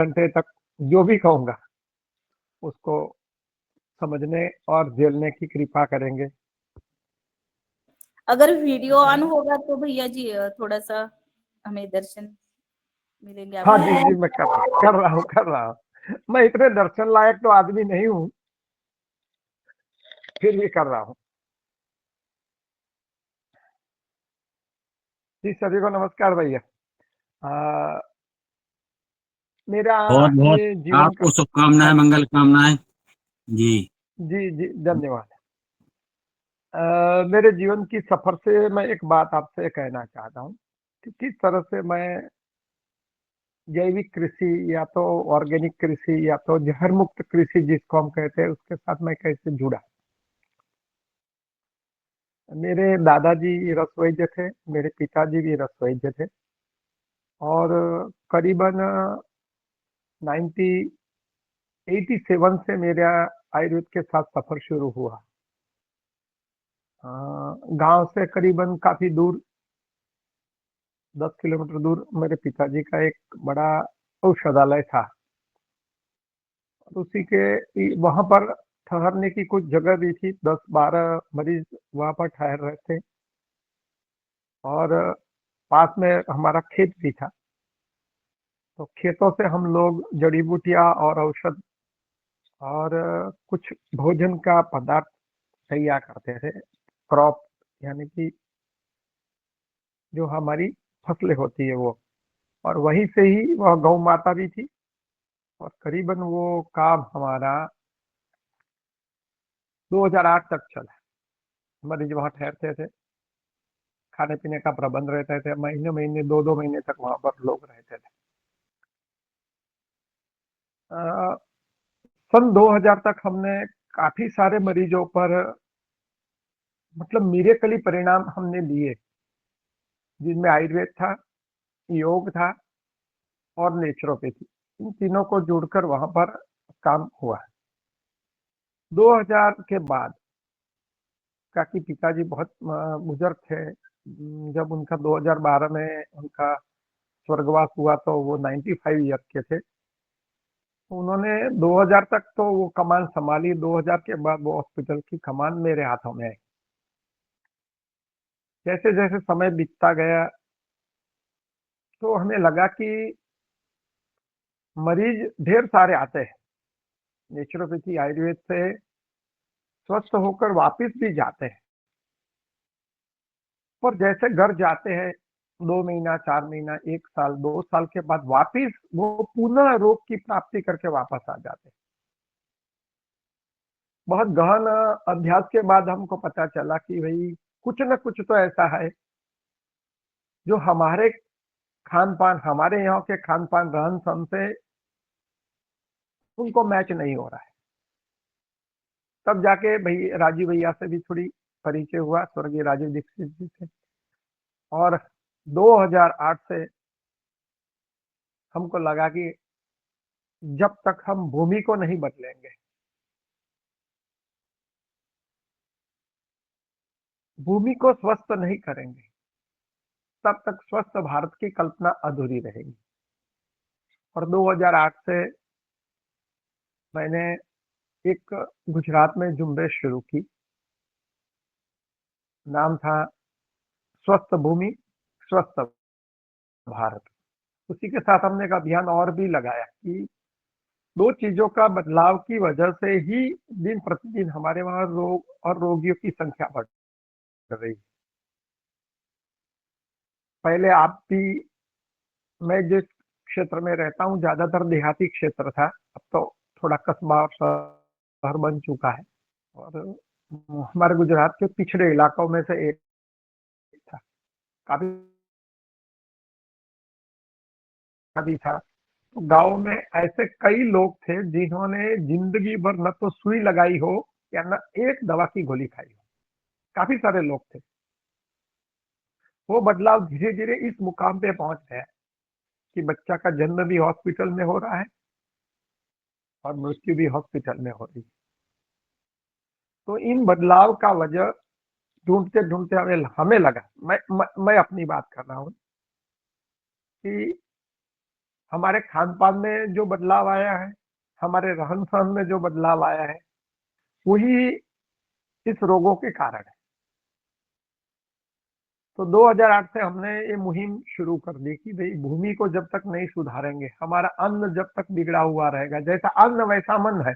घंटे तक जो भी कहूँगा उसको समझने और झेलने की कृपा करेंगे। अगर वीडियो ऑन होगा तो भैया जी थोड़ा सा हमें दर्शन मिलेंगे हाँ आपके। जी जी, मैं कर रहा हूँ। मैं इतने दर्शन लायक तो आदमी नहीं हूँ, फिर भी कर रहा हूँ। जी सभी को नमस्कार भैया। आ, मेरा बहुत बहुत ये जीवन का। आपको हाँ शुभकामनाएं, जी मंगल कामनाएं। जी। जी जी, धन्यवाद। मेरे जीवन की सफर से मैं एक बात आपसे कहना चाहता हूँ कि किस तरह से मैं जैविक कृषि या तो ऑर्गेनिक कृषि या तो जहर मुक्त कृषि जिसको हम कहते हैं उसके साथ मैं कैसे जुड़ा। मेरे दादाजी रसोइये थे, मेरे पिताजी भी रसोइये थे, और करीबन 1987 से मेरा आयुर्वेद के साथ सफर शुरू हुआ। गांव से करीबन काफी दूर, 10 किलोमीटर दूर मेरे पिताजी का एक बड़ा औषधालय था। उसी के वहां पर ठहरने की कुछ जगह भी थी, 10-12 मरीज वहां पर ठहर रहे थे, और पास में हमारा खेत भी था। तो खेतों से हम लोग जड़ी बूटियां और औषध और कुछ भोजन का पदार्थ तैयार करते थे। क्रॉप यानी कि जो हमारी फसलें होती है वो, और वहीं से ही वह गौ माता भी थी। और करीबन वो काम हमारा 2008 तक चला। मरीज वहां ठहरते थे, खाने पीने का प्रबंध रहते थे, महीने महीने 2-2 महीने तक वहां पर लोग रहते थे। अ, सन 2000 तक हमने काफी सारे मरीजों पर मतलब मिरेकली परिणाम हमने लिए, जिनमें आयुर्वेद था, योग था और नेचुरोपैथी, इन तीनों को जोड़कर वहां पर काम हुआ। 2000 के बाद काकी पिताजी बहुत बुजुर्ग थे। जब उनका 2012 में उनका स्वर्गवास हुआ तो वो 95 ईयर के थे। उन्होंने 2000 तक तो वो कमान संभाली, 2000 के बाद वो हॉस्पिटल की कमान मेरे हाथों में आई। जैसे जैसे समय बीतता गया तो हमें लगा कि मरीज ढेर सारे आते हैं, नेचुरोपैथी आयुर्वेद से स्वस्थ होकर वापस भी जाते हैं, पर जैसे घर जाते हैं 2 महीना, 4 महीना, 1 साल, 2 साल के बाद वापिस वो पुनः रोग की प्राप्ति करके वापस आ जाते हैं। बहुत गहन अभ्यास के बाद हमको पता चला कि भाई कुछ न कुछ तो ऐसा है जो हमारे खान पान, हमारे यहाँ के खान पान रहन सहन से उनको मैच नहीं हो रहा है। तब जाके भाई राजीव भैया से भी थोड़ी परिचय हुआ, स्वर्गीय राजीव दीक्षित जी से, और 2008 से हमको लगा कि जब तक हम भूमि को नहीं बदलेंगे, भूमि को स्वस्थ नहीं करेंगे, तब तक स्वस्थ भारत की कल्पना अधूरी रहेगी। और 2008 से मैंने एक गुजरात में झुंबेश शुरू की, नाम था स्वस्थ भूमि स्वस्थ भारत। उसी के साथ हमने एक अभियान और भी लगाया कि दो चीजों का बदलाव की वजह से ही दिन प्रतिदिन हमारे वहां रोग और रोगियों की संख्या बढ़ रही। पहले आप भी, मैं जिस क्षेत्र में रहता हूँ ज्यादातर देहाती क्षेत्र था, अब तो थोड़ा कस्बा और शहर बन चुका है, और हमारे गुजरात के पिछड़े इलाकों में से एक था, काफी भी था। तो गांव में ऐसे कई लोग थे जिन्होंने जिंदगी भर न तो सुई लगाई हो या न एक दवा की गोली खाई हो, काफी सारे लोग थे। वो बदलाव धीरे धीरे इस मुकाम पे पहुंच गया कि बच्चा का जन्म भी हॉस्पिटल में हो रहा है और मृत्यु भी हॉस्पिटल में हो रही है। तो इन बदलाव का वजह ढूंढते ढूंढते हमें हमें लगा, मैं अपनी बात कर रहा हूँ कि हमारे खान पान में जो बदलाव आया है, हमारे रहन सहन में जो बदलाव आया है, वही इस रोगों के कारण है। तो 2008 से हमने ये मुहिम शुरू कर दी कि भाई भूमि को जब तक नहीं सुधारेंगे, हमारा अन्न जब तक बिगड़ा हुआ रहेगा, जैसा अन्न वैसा मन है,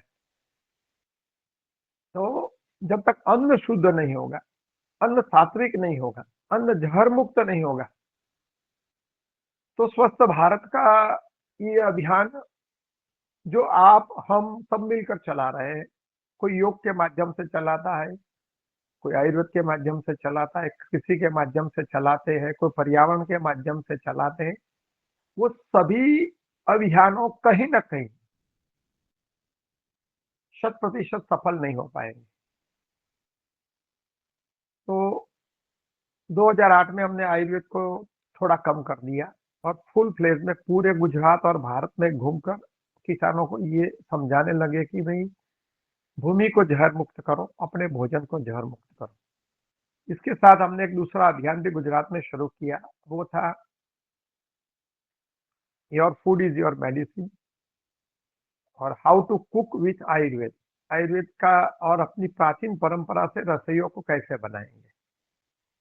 तो जब तक अन्न शुद्ध नहीं होगा, अन्न सात्विक नहीं होगा, अन्न जहर मुक्त नहीं होगा, तो स्वस्थ भारत का ये अभियान जो आप हम सब मिलकर चला रहे हैं, कोई योग के माध्यम से चलाता है, कोई आयुर्वेद के माध्यम से चलाता है, कृषि के माध्यम से चलाते हैं, कोई पर्यावरण के माध्यम से चलाते हैं, वो सभी अभियानों कहीं ना कहीं 100% सफल नहीं हो पाएंगे। तो 2008 में हमने आयुर्वेद को थोड़ा कम कर दिया और फुल फ्लेज में पूरे गुजरात और भारत में घूमकर किसानों को ये समझाने लगे कि भाई भूमि को जहर मुक्त करो, अपने भोजन को जहर मुक्त करो। इसके साथ हमने एक दूसरा अभियान भी गुजरात में शुरू किया, वो था your food is your medicine और how to cook with Ayurveda. Ayurveda का और अपनी प्राचीन परंपरा से रसोइयों को कैसे बनाएंगे।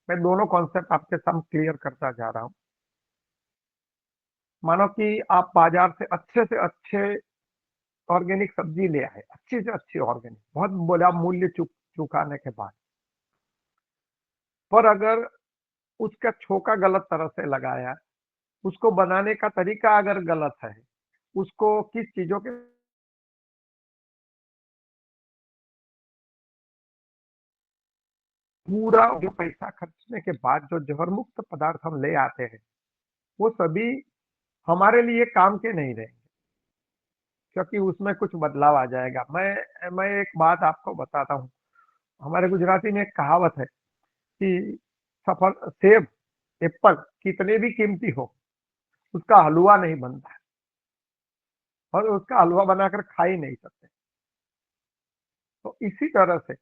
मैं दोनों कॉन्सेप्ट आपके सामने क्लियर करता जा रहा हूं। मानो कि आप बाजार से अच्छे ऑर्गेनिक सब्जी ले आए, अच्छी से अच्छी ऑर्गेनिक, बहुत बड़ा मूल्य चुकाने के बाद, पर अगर उसका छोका गलत तरह से लगाया, उसको बनाने का तरीका अगर गलत है, उसको किस चीजों के पूरा जो पैसा खर्चने के बाद जो जहर मुक्त पदार्थ हम ले आते हैं, वो सभी हमारे लिए काम के नहीं रहेंगे, क्योंकि उसमें कुछ बदलाव आ जाएगा। मैं एक बात आपको बताता हूँ। हमारे गुजराती में एक कहावत है कि सफल सेब, एप्पल कितने भी कीमती हो, उसका हलवा नहीं बनता है और उसका हलवा बनाकर खा ही नहीं सकते। तो इसी तरह से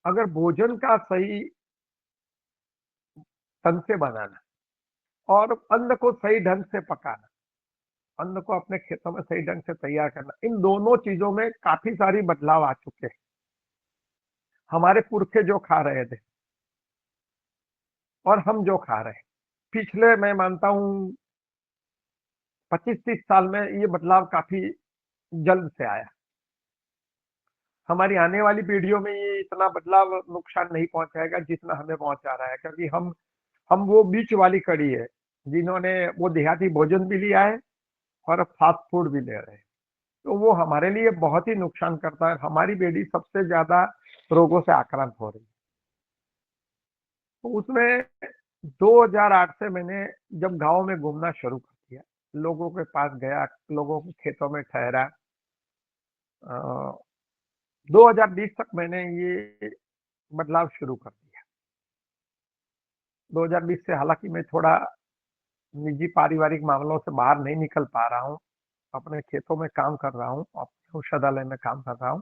अगर भोजन का सही ढंग से बनाना और अन्न को सही ढंग से पकाना, अन्न को अपने खेतों में सही ढंग से तैयार करना, इन दोनों चीजों में काफी सारी बदलाव आ चुके हैं। हमारे पुरखे जो खा रहे थे और हम जो खा रहे हैं, पिछले मैं मानता हूं 25-30 साल में ये बदलाव काफी जल्द से आया। हमारी आने वाली पीढ़ियों में ये इतना बदलाव नुकसान नहीं पहुंचाएगा जितना हमें पहुंचा रहा है, क्योंकि हम वो बीच वाली कड़ी है जिन्होंने वो देहाती भोजन भी लिया है और फास्ट फूड भी ले रहे हैं। तो वो हमारे लिए बहुत ही नुकसान करता है। हमारी पीढ़ी सबसे ज्यादा रोगों से आक्रांत हो रही है। तो उसमें 2008 से मैंने जब गांव में घूमना शुरू कर दिया, लोगों के पास गया, लोगों के खेतों में ठहरा, 2020 तक मैंने ये बदलाव शुरू कर दिया। 2020 से हालांकि मैं थोड़ा निजी पारिवारिक मामलों से बाहर नहीं निकल पा रहा हूँ, अपने खेतों में काम कर रहा हूँ, अपने औषधालय में काम कर रहा हूँ,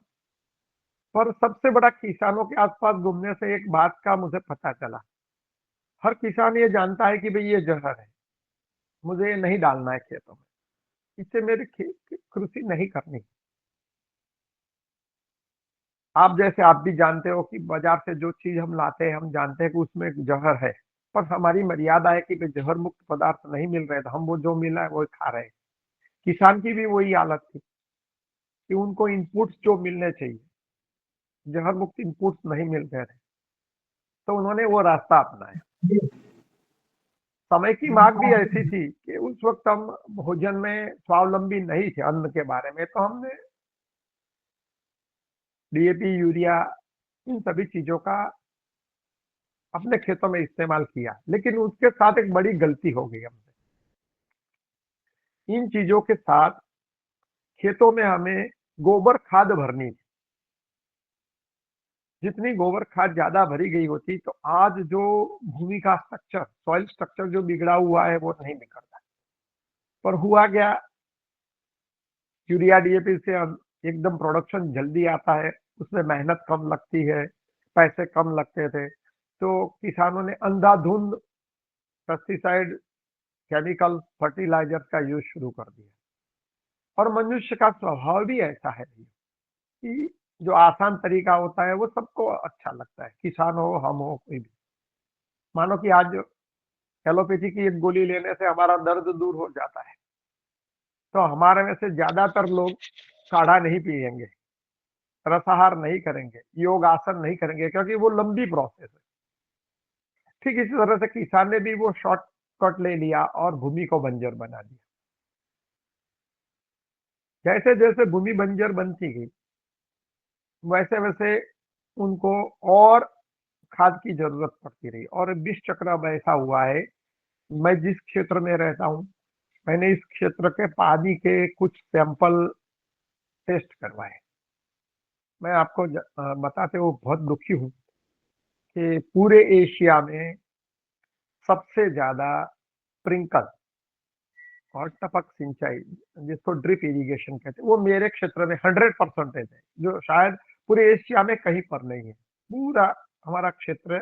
पर सबसे बड़ा किसानों के आसपास घूमने से एक बात का मुझे पता चला। हर किसान ये जानता है कि भाई ये जहर है, मुझे ये नहीं डालना है खेतों में, इससे मेरी कृषि नहीं करनी। आप जैसे आप भी जानते हो कि बाजार से जो चीज हम लाते हैं, हम जानते हैं कि उसमें जहर है, पर हमारी मर्यादा है कि भाई जहर मुक्त पदार्थ नहीं मिल रहे, तो हम वो जो मिला है वो खा रहे हैं। किसान की भी वही हालत थी कि उनको इनपुट्स जो मिलने चाहिए, जहर मुक्त इनपुट्स नहीं मिल रहे थे, तो उन्होंने वो रास्ता अपनाया। समय की मांग भी ऐसी थी कि उस वक्त हम भोजन में स्वावलंबी नहीं थे, अन्न के बारे में, तो हमने डीएपी, यूरिया, इन सभी चीजों का अपने खेतों में इस्तेमाल किया। लेकिन उसके साथ एक बड़ी गलती हो गई हमसे। इन चीजों के साथ खेतों में हमें गोबर खाद भरनी थी। जितनी गोबर खाद ज्यादा भरी गई होती, तो आज जो भूमि का स्ट्रक्चर, सॉइल स्ट्रक्चर जो बिगड़ा हुआ है, वो नहीं बिगड़ता। पर हुआ क्या, यूरिया डीएपी से एकदम प्रोडक्शन जल्दी आता है, उसमें मेहनत कम लगती है, पैसे कम लगते थे, तो किसानों ने अंधाधुंध पेस्टिसाइड केमिकल फर्टिलाइजर का यूज शुरू कर दिया। और मनुष्य का स्वभाव भी ऐसा है कि जो आसान तरीका होता है वो सबको अच्छा लगता है, किसान हो हम हो कोई भी। मानो कि आज एलोपैथी की एक गोली लेने से हमारा दर्द दूर हो जाता है, तो हमारे में से ज्यादातर लोग काढ़ा नहीं पिएंगे, रसाहार नहीं करेंगे, योग आसन नहीं करेंगे, क्योंकि वो लंबी प्रोसेस है। ठीक इसी तरह से किसान ने भी वो शॉर्टकट ले लिया और भूमि को बंजर बना दिया। जैसे जैसे भूमि बंजर बनती गई, वैसे वैसे उनको और खाद की जरूरत पड़ती रही, और विष चक्र अब ऐसा हुआ है। मैं जिस क्षेत्र में रहता हूँ, मैंने इस क्षेत्र के पानी के कुछ सैंपल टेस्ट करवाए। मैं आपको बताते हुए बहुत दुखी हूँ कि पूरे एशिया में सबसे ज्यादा स्प्रिंकल और टपक सिंचाई, जिसको ड्रिप इरिगेशन कहते हैं, वो मेरे क्षेत्र में 100% है, जो शायद पूरे एशिया में कहीं पर नहीं है। पूरा हमारा क्षेत्र,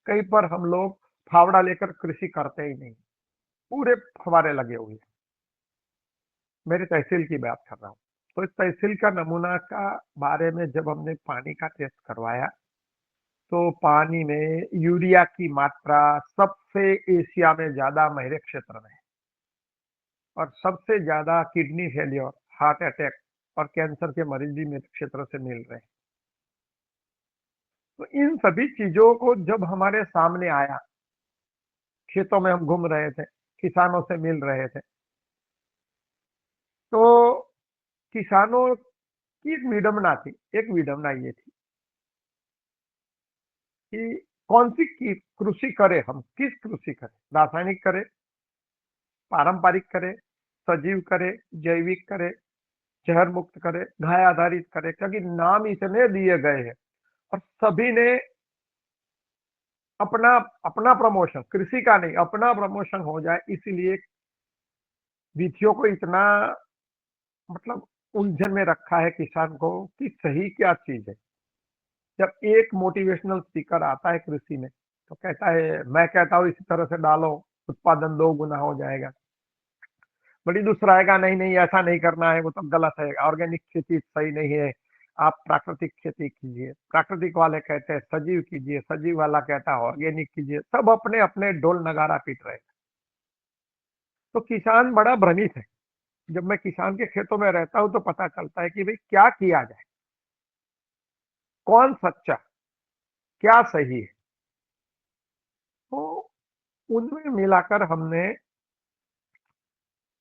कहीं पर हम लोग फावड़ा लेकर कृषि करते ही नहीं, पूरे फवारे लगे हुए हैं। मेरे तहसील की बात कर रहा हूँ। तो इस तहसील का नमूना का बारे में जब हमने पानी का टेस्ट करवाया, तो पानी में यूरिया की मात्रा सबसे एशिया में ज्यादा मेरे क्षेत्र में है, और सबसे ज्यादा किडनी फेलियर, हार्ट अटैक और कैंसर के मरीज भी मेरे क्षेत्र से मिल रहे हैं। तो इन सभी चीजों को जब हमारे सामने आया, खेतों में हम घूम रहे थे, किसानों से मिल रहे थे, तो किसानों की एक विडंबना थी। एक विडंबना ये थी कि कौन सी कृषि करें, हम किस कृषि करें, रासायनिक करें, पारंपरिक करें, सजीव करें, जैविक करें, जहर मुक्त करें, घाय आधारित करें, क्योंकि नाम इतने दिए गए हैं और सभी ने अपना अपना प्रमोशन, कृषि का नहीं, अपना प्रमोशन हो जाए, इसीलिए विधियों को इतना मतलब उलझन में रखा है किसान को कि सही क्या चीज है। जब एक मोटिवेशनल स्पीकर आता है कृषि में, तो कहता है, मैं कहता हूं इसी तरह से डालो, उत्पादन 2 गुना हो जाएगा। बड़ी दूसरा आएगा, नहीं नहीं ऐसा नहीं करना है, वो तो गलत है, ऑर्गेनिक खेती सही नहीं है, आप प्राकृतिक खेती कीजिए। प्राकृतिक वाले कहते हैं सजीव कीजिए, सजीव वाला कहता है ऑर्गेनिक कीजिए। सब अपने अपने ढोल नगारा पीट रहे हैं। तो किसान बड़ा भ्रमित है। जब मैं किसान के खेतों में रहता हूं तो पता चलता है कि भाई क्या किया जाए, कौन सच्चा, क्या सही है। तो उनमें मिलाकर हमने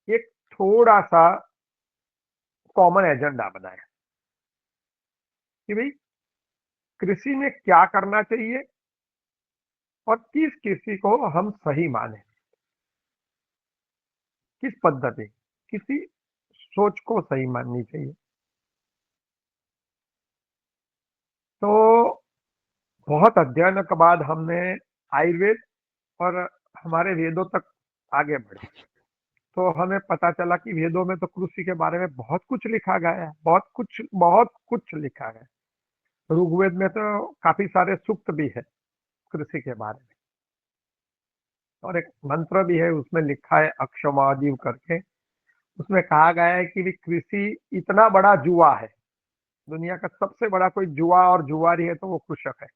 एक थोड़ा सा कॉमन एजेंडा बनाया कि भाई कृषि में क्या करना चाहिए और किस कृषि को हम सही माने, किस पद्धति, किसी सोच को सही माननी चाहिए। तो बहुत अध्ययन के बाद हमने आयुर्वेद और हमारे वेदों तक आगे बढ़े, तो हमें पता चला कि वेदों में तो कृषि के बारे में बहुत कुछ लिखा गया है, बहुत कुछ लिखा गया है। ऋग्वेद में तो काफी सारे सूक्त भी है कृषि के बारे में, और एक मंत्र भी है, उसमें लिखा है अक्षमाजीव करके। उसमें कहा गया है कि भी कृषि इतना बड़ा जुआ है, दुनिया का सबसे बड़ा कोई जुआ और जुआरी है तो वो कृषक है।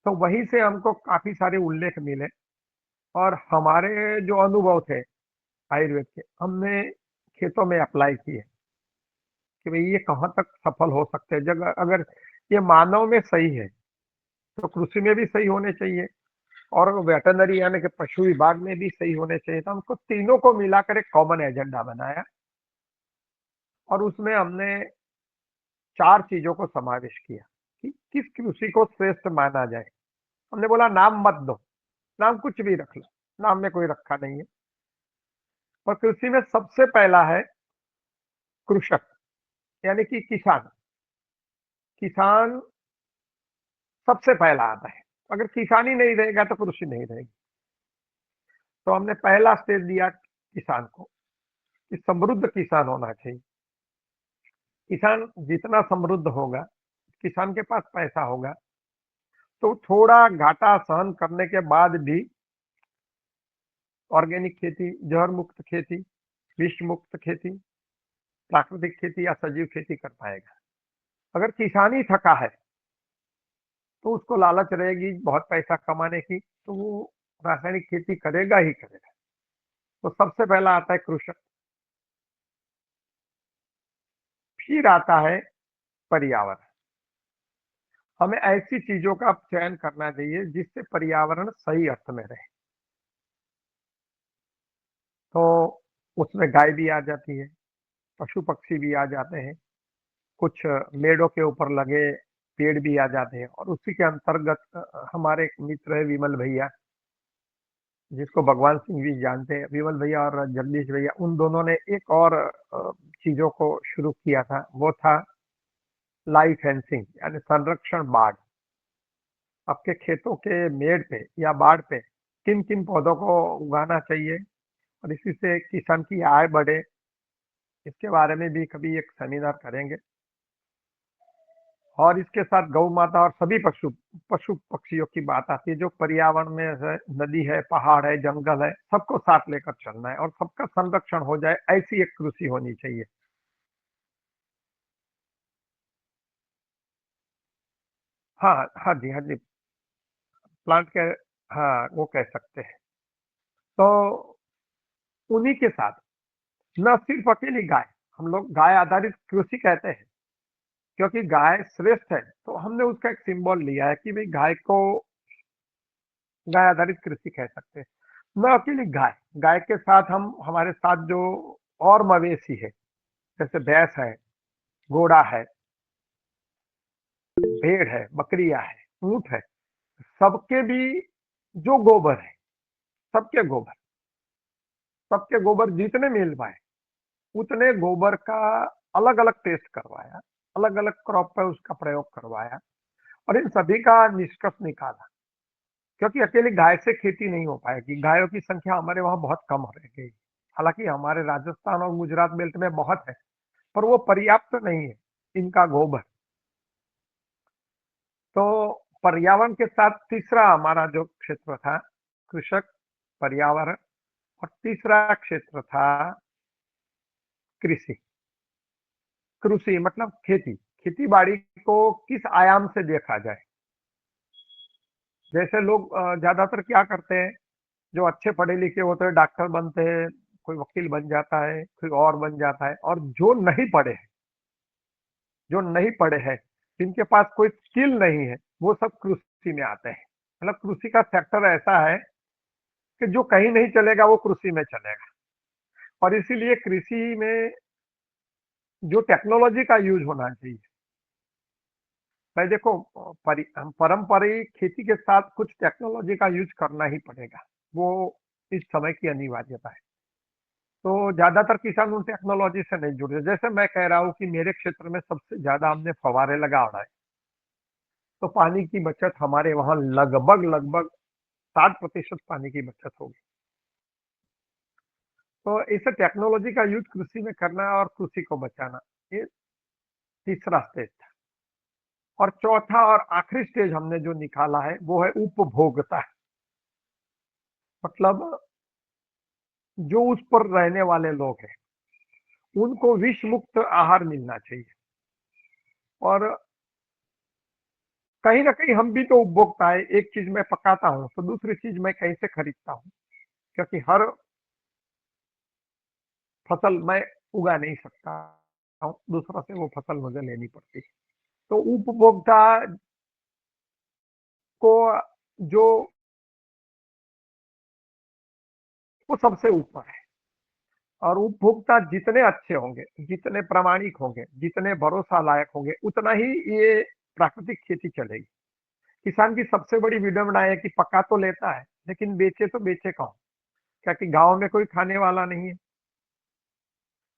तो वहीं से हमको काफी सारे उल्लेख मिले, और हमारे जो अनुभव थे आयुर्वेद के, हमने खेतों में अप्लाई किए कि भाई ये कहाँ तक सफल हो सकते हैं। जब अगर ये मानव में सही है तो कृषि में भी सही होने चाहिए, और वेटरनरी यानी कि पशु विभाग में भी सही होने चाहिए। तो हमको तीनों को मिलाकर एक कॉमन एजेंडा बनाया, और उसमें हमने 4 चीजों को समावेश किया कि किस कृषि को श्रेष्ठ माना जाए। हमने बोला नाम मत दो, नाम कुछ भी रख लो, नाम में कोई रखा नहीं है। और कृषि में सबसे पहला है कृषक, यानी कि किसान। किसान सबसे पहला आता है। अगर किसान ही नहीं रहेगा तो कृषि नहीं रहेगी। तो हमने पहला स्टेज दिया किसान को कि समृद्ध किसान होना चाहिए। किसान जितना समृद्ध होगा, किसान के पास पैसा होगा, तो थोड़ा घाटा सहन करने के बाद भी ऑर्गेनिक खेती, जहर मुक्त खेती, विष मुक्त खेती, प्राकृतिक खेती या सजीव खेती कर पाएगा। अगर किसान ही थका है तो उसको लालच रहेगी बहुत पैसा कमाने की, तो वो रासायनिक खेती करेगा ही करेगा। तो सबसे पहला आता है कृषक, फिर आता है पर्यावरण। हमें ऐसी चीजों का चयन करना चाहिए जिससे पर्यावरण सही अर्थ में रहे। तो उसमें गाय भी आ जाती है, पशु पक्षी भी आ जाते हैं, कुछ मेड़ों के ऊपर लगे पेड़ भी आ जाते हैं। और उसी के अंतर्गत हमारे एक मित्र है विमल भैया, जिसको भगवान सिंह भी जानते हैं। विमल भैया और जगदीश भैया, उन दोनों ने एक और चीजों को शुरू किया था, वो था लाइफ फेंसिंग यानी संरक्षण बाड़। आपके खेतों के मेड़ पे या बाड़ पे किन किन पौधों को उगाना चाहिए और इसी से किसान की आय बढ़े, इसके बारे में भी कभी एक सेमिनार करेंगे। और इसके साथ गौ माता और सभी पशु पक्षियों की बात आती है, जो पर्यावरण में है, नदी है, पहाड़ है, जंगल है, सबको साथ लेकर चलना है और सबका संरक्षण हो जाए, ऐसी एक कृषि होनी चाहिए। हाँ हाँ जी, हाँ जी, प्लांट के, हाँ वो कह सकते हैं। तो उन्हीं के साथ न सिर्फ अकेली गाय, हम लोग गाय आधारित कृषि कहते हैं क्योंकि गाय श्रेष्ठ है, तो हमने उसका एक सिंबल लिया है कि भाई गाय को गाय आधारित कृषि कह सकते हैं। न अकेली गाय, गाय के साथ हम हमारे साथ जो और मवेशी है, जैसे भैंस है, घोड़ा है, भेड़ है, बकरियां है, ऊंट है, सबके भी जो गोबर है, सबके गोबर सबके गोबर जितने मिल पाए उतने गोबर का अलग अलग टेस्ट करवाया, अलग अलग क्रॉप पर उसका प्रयोग करवाया और इन सभी का निष्कर्ष निकाला। क्योंकि अकेली गाय से खेती नहीं हो पाएगी, गायों की संख्या हमारे वहां बहुत कम रह गई। हालांकि हमारे राजस्थान और गुजरात बेल्ट में बहुत है, पर वो पर्याप्त नहीं है इनका गोबर। तो पर्यावरण के साथ तीसरा हमारा जो क्षेत्र था, कृषक, पर्यावरण, और तीसरा क्षेत्र था कृषि। कृषि मतलब खेती, खेती बाड़ी को किस आयाम से देखा जाए। जैसे लोग ज्यादातर क्या करते हैं, जो अच्छे पढ़े लिखे होते हैं डॉक्टर बनते हैं, कोई वकील बन जाता है, कोई और बन जाता है, और जो नहीं पढ़े हैं, जो नहीं पढ़े हैं, जिनके पास कोई स्किल नहीं है, वो सब कृषि में आते हैं। मतलब कृषि का सेक्टर ऐसा है कि जो कहीं नहीं चलेगा वो कृषि में चलेगा। और इसीलिए कृषि में जो टेक्नोलॉजी का यूज होना चाहिए, भाई देखो, पारंपरिक खेती के साथ कुछ टेक्नोलॉजी का यूज करना ही पड़ेगा, वो इस समय की अनिवार्यता है। तो ज्यादातर किसान उन टेक्नोलॉजी से नहीं जुड़ रहे। जैसे मैं कह रहा हूँ कि मेरे क्षेत्र में सबसे ज्यादा हमने फवारे लगा रहा है, तो पानी की बचत हमारे वहां लगभग लगभग 60% पानी की बचत होगी। तो इसे टेक्नोलॉजी का यूज कृषि में करना और कृषि को बचाना, ये तीसरा स्टेज था। और चौथा और आखिरी स्टेज हमने जो निकाला है वो है उपभोक्ता। मतलब जो उस पर रहने वाले लोग हैं उनको विष मुक्त आहार मिलना चाहिए। और कहीं ना कहीं हम भी तो उपभोक्ता है, एक चीज मैं पकाता हूँ तो दूसरी चीज मैं कहीं से खरीदता हूँ, क्योंकि हर फसल मैं उगा नहीं सकता हूँ, दूसरा से वो फसल मुझे लेनी पड़ती है। तो उपभोक्ता को जो, वो सबसे ऊपर है। और उपभोक्ता जितने अच्छे होंगे, जितने प्रामाणिक होंगे, जितने भरोसा लायक होंगे, उतना ही ये प्राकृतिक खेती चलेगी। किसान की सबसे बड़ी विडंबना है कि पका तो लेता है लेकिन बेचे तो बेचे कौन, क्योंकि गांव में कोई खाने वाला नहीं है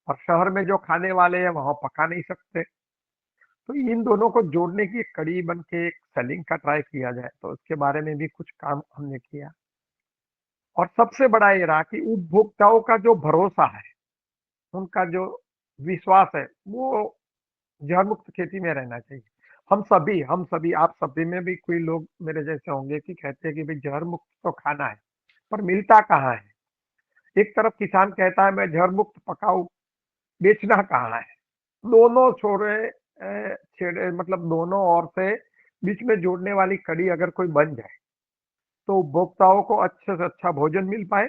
और शहर में जो खाने वाले हैं वहां पका नहीं सकते। तो इन दोनों को जोड़ने की एक कड़ी बन के एक सेलिंग का ट्राई किया जाए, तो उसके बारे में भी कुछ काम हमने किया। और सबसे बड़ा ये रहा कि उपभोक्ताओं का जो भरोसा है, उनका जो विश्वास है, वो जहर मुक्त खेती में रहना चाहिए। हम सभी आप सभी में भी कोई लोग मेरे जैसे होंगे कि कहते हैं कि भाई जहर मुक्त तो खाना है, पर मिलता कहाँ है। एक तरफ किसान कहता है मैं जहर मुक्त पकाऊ, बेचना कहाँ है। दोनों छोरे छेड़े, मतलब दोनों ओर से बीच में जोड़ने वाली कड़ी अगर कोई बन जाए तो उपभोक्ताओं को अच्छे से अच्छा भोजन मिल पाए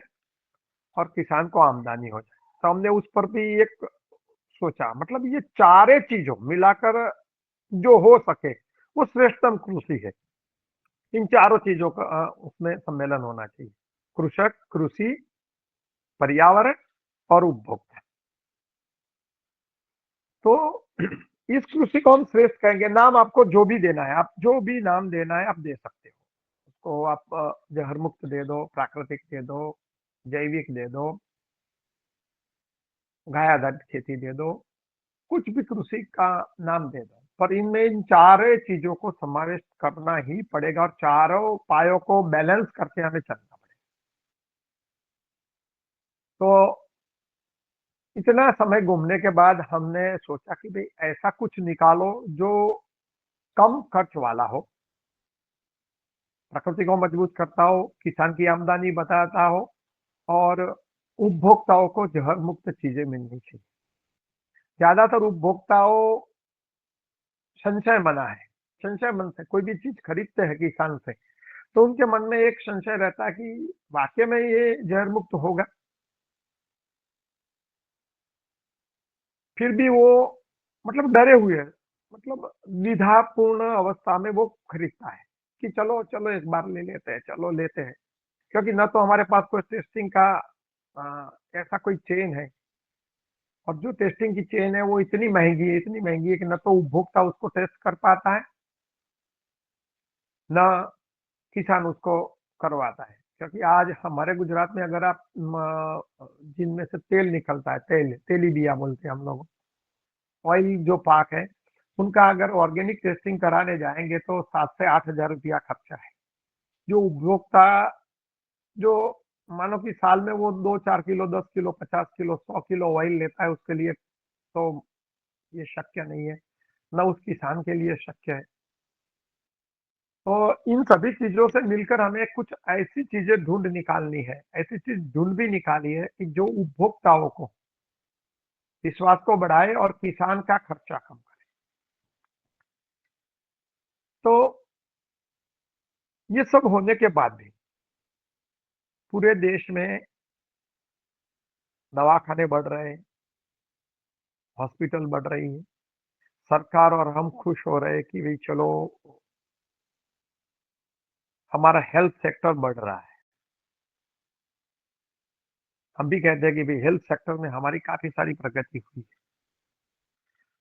और किसान को आमदनी हो जाए। तो हमने उस पर भी एक सोचा, मतलब ये चारे चीजों मिलाकर जो हो सके वो श्रेष्ठतम कृषि है। इन चारों चीजों का उसमें सम्मेलन होना चाहिए: कृषक, कृषि, पर्यावरण और उपभोक्ता। तो इस कृषि को हम श्रेष्ठ कहेंगे। नाम आपको जो भी देना है, आप जो भी नाम देना है आप दे सकते हो उसको। आप जहर मुक्त दे दो, प्राकृतिक दे दो, जैविक दे दो, गाय आधारित खेती दे दो, कुछ भी कृषि का नाम दे दो, पर इनमें इन चारों चीजों को समावेश करना ही पड़ेगा और चारों उपायों को बैलेंस करके हमें चलना पड़ेगा। तो इतना समय घूमने के बाद हमने सोचा कि भाई ऐसा कुछ निकालो जो कम खर्च वाला हो, प्रकृति को मजबूत करता हो, किसान की आमदनी बताता हो और उपभोक्ताओं को जहर मुक्त चीजें मिलनी चाहिए। ज्यादातर उपभोक्ताओं संशय मना है, संशय मन से कोई भी चीज खरीदते हैं किसान से तो उनके मन में एक संशय रहता है कि वाकई में ये जहर मुक्त होगा। फिर भी वो मतलब डरे हुए हैं, मतलब द्विधापूर्ण अवस्था में वो खरीदता है कि चलो चलो एक बार ले लेते हैं, चलो लेते हैं, क्योंकि न तो हमारे पास कोई टेस्टिंग का ऐसा कोई चेन है, और जो टेस्टिंग की चेन है वो इतनी महंगी है, इतनी महंगी है कि न तो उपभोक्ता उसको टेस्ट कर पाता है, न किसान उसको करवाता है। क्योंकि आज हमारे गुजरात में अगर आप जिनमें से तेल निकलता है, तेली बिया बोलते हैं हम लोग, ऑयल जो पाक है, उनका अगर ऑर्गेनिक टेस्टिंग कराने जाएंगे तो 7 से 8 हजार रुपया खर्चा है। जो उपभोक्ता जो मानो कि साल में वो 2-4 kilo, 10 kilo, 50 kilo, 100 kilo oil लेता है, उसके लिए तो ये शक्य नहीं है, न उस किसान के लिए शक्य है। तो इन सभी चीजों से मिलकर हमें कुछ ऐसी चीजें ढूंढ निकालनी है, ऐसी चीज ढूंढ भी निकाली है कि जो उपभोक्ताओं को विश्वास को बढ़ाए और किसान का खर्चा कम करे। तो ये सब होने के बाद भी पूरे देश में दवाखाने बढ़ रहे हैं, हॉस्पिटल बढ़ रही है, सरकार और हम खुश हो रहे हैं कि भाई चलो हमारा हेल्थ सेक्टर बढ़ रहा है। हम भी कहते हैं कि भाई हेल्थ सेक्टर में हमारी काफी सारी प्रगति हुई है।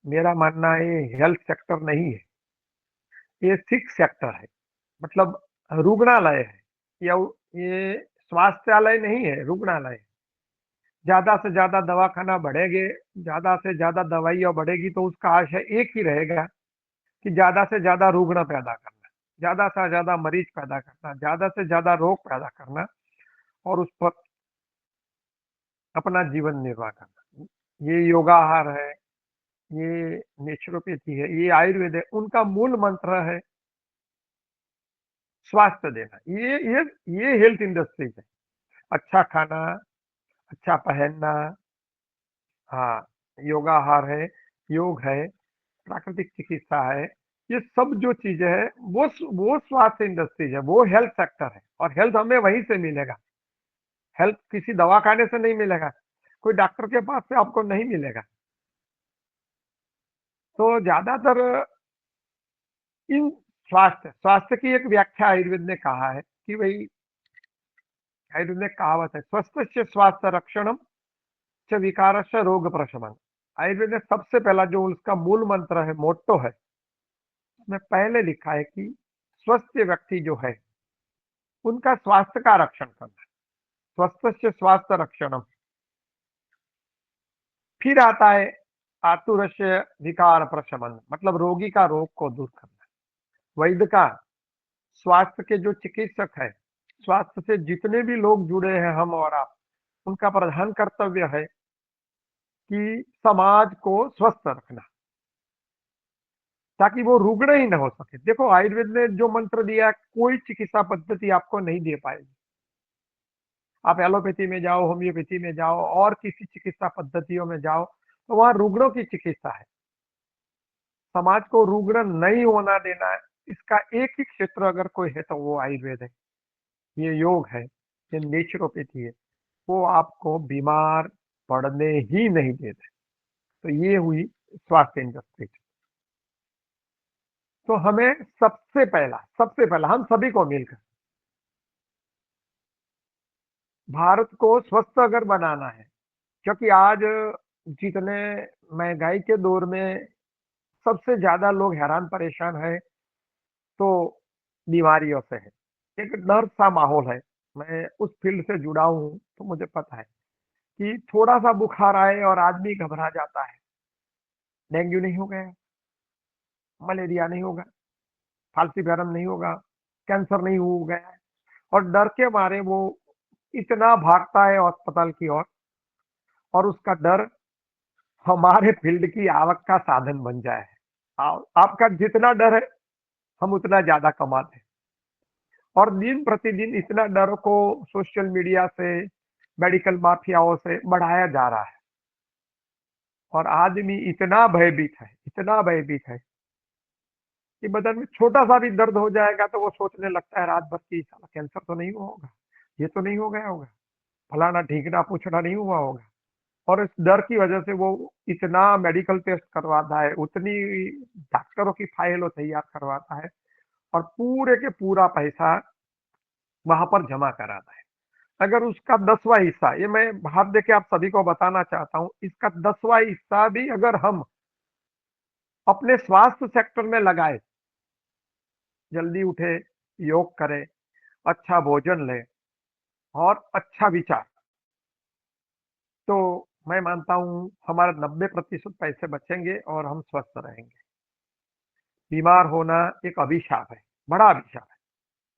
मेरा मानना है ये हेल्थ सेक्टर नहीं है, ये सिक सेक्टर है, मतलब रुग्णालय है, या ये स्वास्थ्यालय नहीं है, रुग्णालय है। ज्यादा से ज्यादा दवाखाना बढ़ेंगे, ज्यादा से ज्यादा दवाइयां बढ़ेगी तो उसका आशय एक ही रहेगा कि ज्यादा से ज्यादा रुग्ण पैदा करना, ज्यादा से ज्यादा मरीज पैदा करना, ज्यादा से ज्यादा रोग पैदा करना और उस पर अपना जीवन निर्वाह करना। ये योगाहार है, ये नेचुरोपैथी है, ये आयुर्वेद है, उनका मूल मंत्र है स्वास्थ्य देना। ये हेल्थ इंडस्ट्रीज है। अच्छा खाना, अच्छा पहनना, हाँ, योगाहार है, योग है, प्राकृतिक चिकित्सा है, ये सब जो चीजें है वो स्वास्थ्य इंडस्ट्रीज है, वो हेल्थ सेक्टर है। और हेल्थ हमें वहीं से मिलेगा, हेल्थ किसी दवाखाने से नहीं मिलेगा, कोई डॉक्टर के पास से आपको नहीं मिलेगा। तो ज्यादातर इन स्वास्थ्य स्वास्थ्य की एक व्याख्या आयुर्वेद ने कहा है कि भाई, आयुर्वेद में कहावत है, स्वस्थ से स्वास्थ्य रक्षणम च विकार से रोग प्रशमन। आयुर्वेद ने सबसे पहला जो उसका मूल मंत्र है, मोट्टो है, उसमें पहले लिखा है कि स्वस्थ व्यक्ति जो है उनका स्वास्थ्य का रक्षण करना, स्वस्थ से स्वास्थ्य रक्षणम। फिर आता है आतुरस्य विकार प्रशमन, मतलब रोगी का रोग को दूर करना। वैद्य का, स्वास्थ्य के जो चिकित्सक है, स्वास्थ्य से जितने भी लोग जुड़े हैं, हम और आप, उनका प्रधान कर्तव्य है कि समाज को स्वस्थ रखना, ताकि वो रुग्ण ही न हो सके। देखो आयुर्वेद ने जो मंत्र दिया, कोई चिकित्सा पद्धति आपको नहीं दे पाएगी। आप एलोपैथी में जाओ, होम्योपैथी में जाओ और किसी चिकित्सा पद्धतियों में जाओ तो वहां रुग्णों की चिकित्सा है। समाज को रुग्ण नहीं होना देना है, इसका एक ही क्षेत्र अगर कोई है तो वो आयुर्वेद है, ये योग है, ये नेचुरोपैथी है। वो आपको बीमार पड़ने ही नहीं देते। तो ये हुई स्वास्थ्य इंडस्ट्री। तो हमें सबसे पहला हम सभी को मिलकर भारत को स्वस्थ अगर बनाना है, क्योंकि आज जितने महंगाई के दौर में सबसे ज्यादा लोग हैरान परेशान है तो बीमारियों से है। एक डर सा माहौल है। मैं उस फील्ड से जुड़ा हूं तो मुझे पता है कि थोड़ा सा बुखार आए और आदमी घबरा जाता है। डेंगू नहीं हो गया, मलेरिया नहीं होगा, फाल्सीफेरम नहीं होगा, कैंसर नहीं हो गया है, और डर के मारे वो इतना भागता है अस्पताल की ओर, और उसका डर हमारे फील्ड की आवक का साधन बन जाए। आपका जितना डर है हम उतना ज्यादा कमाते हैं, और दिन प्रतिदिन इतना डर को सोशल मीडिया से, मेडिकल माफियाओं से बढ़ाया जा रहा है, और आदमी इतना भयभीत है कि बदन में छोटा सा भी दर्द हो जाएगा तो वो सोचने लगता है रात भर की साला कैंसर तो नहीं हुआ होगा, ये तो नहीं हो गया होगा, फलाना ढीकना पूछना नहीं हुआ होगा। और इस डर की वजह से वो इतना मेडिकल टेस्ट करवाता है, उतनी डॉक्टरों की फाइल वो तैयार करवाता है, और पूरे के पूरा पैसा वहां पर जमा कराता है। अगर उसका 10वां हिस्सा, ये मैं भाव देके आप सभी को बताना चाहता हूं, इसका 10वां हिस्सा भी अगर हम अपने स्वास्थ्य सेक्टर में लगाए, जल्दी उठे, योग करें, अच्छा भोजन लें और अच्छा विचार, तो मैं मानता हूं हमारा 90% पैसे बचेंगे और हम स्वस्थ रहेंगे। बीमार होना एक अभिशाप है, बड़ा अभिशाप है,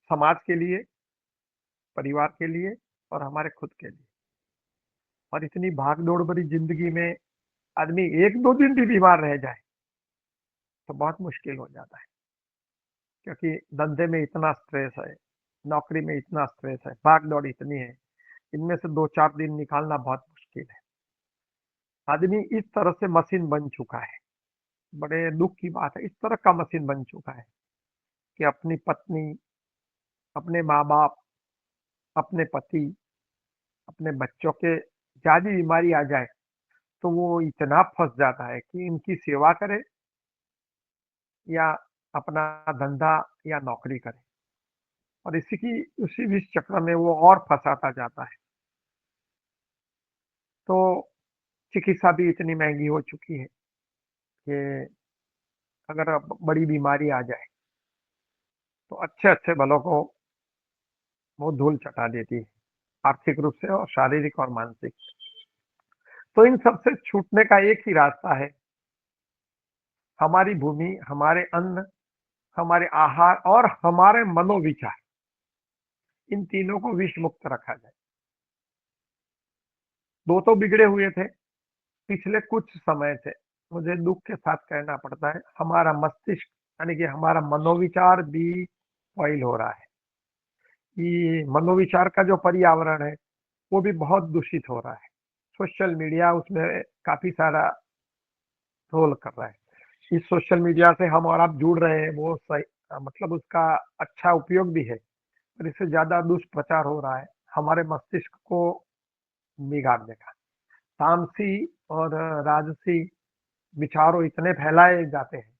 समाज के लिए, परिवार के लिए और हमारे खुद के लिए। और इतनी भाग दौड़ भरी जिंदगी में आदमी 1-2 दिन भी बीमार रह जाए तो बहुत मुश्किल हो जाता है, क्योंकि धंधे में इतना स्ट्रेस है, नौकरी में इतना स्ट्रेस है, भाग दौड़ इतनी है, इनमें से 2-4 दिन निकालना बहुत मुश्किल है। आदमी इस तरह से मशीन बन चुका है, बड़े दुख की बात है, इस तरह का मशीन बन चुका है कि अपनी पत्नी, अपने माँ बाप, अपने पति, अपने बच्चों के ज्यादा बीमारी आ जाए तो वो इतना फंस जाता है कि इनकी सेवा करे या अपना धंधा या नौकरी करे, और उसी भी चक्र में वो और फंसाता जाता है। तो चिकित्सा भी इतनी महंगी हो चुकी है कि अगर अब बड़ी बीमारी आ जाए तो अच्छे अच्छे बलों को वो धूल चटा देती है, आर्थिक रूप से और शारीरिक और मानसिक। तो इन सब से छूटने का एक ही रास्ता है, हमारी भूमि, हमारे अन्न, हमारे आहार और हमारे मनोविचार, इन तीनों को विष मुक्त रखा जाए। दो तो बिगड़े हुए थे पिछले कुछ समय से, मुझे दुख के साथ कहना पड़ता है, हमारा मस्तिष्क यानी कि हमारा मनोविचार भी फॉइल हो रहा है। कि मनोविचार का जो पर्यावरण है वो भी बहुत दूषित हो रहा है। सोशल मीडिया उसमें काफी सारा रोल कर रहा है। इस सोशल मीडिया से हम और आप जुड़ रहे हैं, वो सही, मतलब उसका अच्छा उपयोग भी है, पर इससे ज्यादा दुष्प्रचार हो रहा है हमारे मस्तिष्क को बिगाड़ने का। तामसी और राजसी विचारों इतने फैलाए जाते हैं,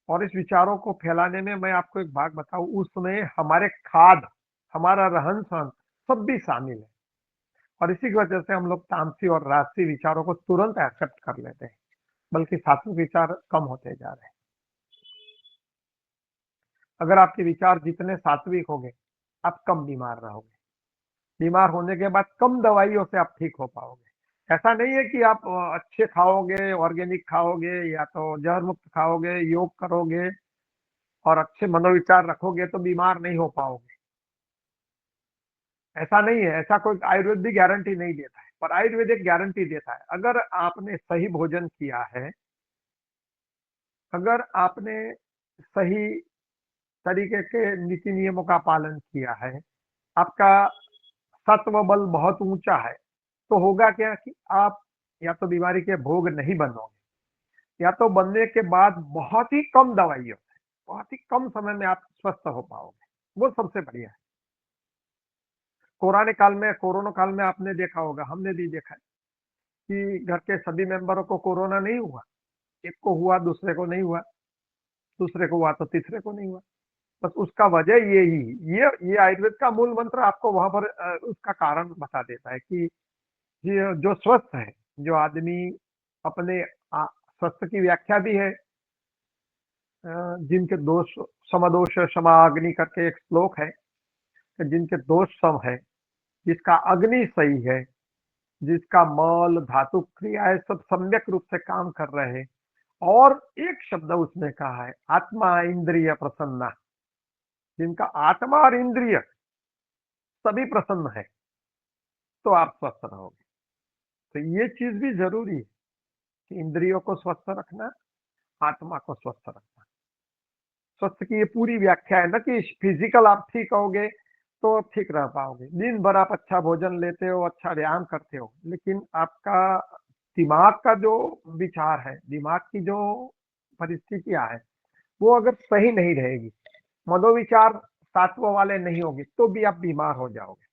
और इस विचारों को फैलाने में मैं आपको एक बात बताऊं, उसमें हमारे खाद, हमारा रहन सहन सब भी शामिल है, और इसी की वजह से हम लोग तामसी और राजसी विचारों को तुरंत एक्सेप्ट कर लेते हैं, बल्कि सात्विक विचार कम होते जा रहे हैं। अगर आपके विचार जितने सात्विक होंगे आप कम बीमार रहोगे, बीमार होने के बाद कम दवाइयों से आप ठीक हो पाओगे। ऐसा नहीं है कि आप अच्छे खाओगे, ऑर्गेनिक खाओगे या तो जहर मुक्त खाओगे, योग करोगे और अच्छे मनोविचार रखोगे तो बीमार नहीं हो पाओगे। ऐसा नहीं है, ऐसा कोई आयुर्वेद भी गारंटी नहीं देता है, पर आयुर्वेद एक गारंटी देता है। अगर आपने सही भोजन किया है, अगर आपने सही तरीके के नीति नियमों का पालन किया है, आपका सत्व बल बहुत ऊंचा है, तो होगा क्या कि आप या तो बीमारी के भोग नहीं बनोगे, या तो बनने के बाद बहुत ही कम दवाइयों से बहुत ही कम समय में आप स्वस्थ हो पाओगे। वो सबसे बढ़िया है। कोरोना काल में आपने देखा होगा, हमने भी देखा है कि घर के सभी मेंबरों को कोरोना नहीं हुआ। एक को हुआ, दूसरे को नहीं हुआ, दूसरे को हुआ तो तीसरे को नहीं हुआ। बस उसका वजह ये आयुर्वेद का मूल मंत्र आपको वहां पर उसका कारण बता देता है कि ये जो स्वस्थ है, जो आदमी अपने स्वस्थ की व्याख्या भी है, जिनके दोष समदोष समाग्नि करके एक श्लोक है कि जिनके दोष सम है, जिसका अग्नि सही है, जिसका मल धातु क्रियाएं सब सम्यक रूप से काम कर रहे हैं, और एक शब्द उसने कहा है आत्मा इंद्रिय प्रसन्ना, जिनका आत्मा और इंद्रिय सभी प्रसन्न है, तो आप स्वस्थ रहोगे। तो ये चीज भी जरूरी है कि इंद्रियों को स्वस्थ रखना, आत्मा को स्वस्थ रखना। स्वस्थ की ये पूरी व्याख्या है ना कि फिजिकल आप ठीक होगे तो ठीक रह पाओगे। दिन भर आप अच्छा भोजन लेते हो, अच्छा व्यायाम करते हो, लेकिन आपका दिमाग का जो विचार है, दिमाग की जो परिस्थितियां है, वो अगर सही नहीं रहेगी, मनोविचार सात्व वाले नहीं होंगे, तो भी आप बीमार हो जाओगे।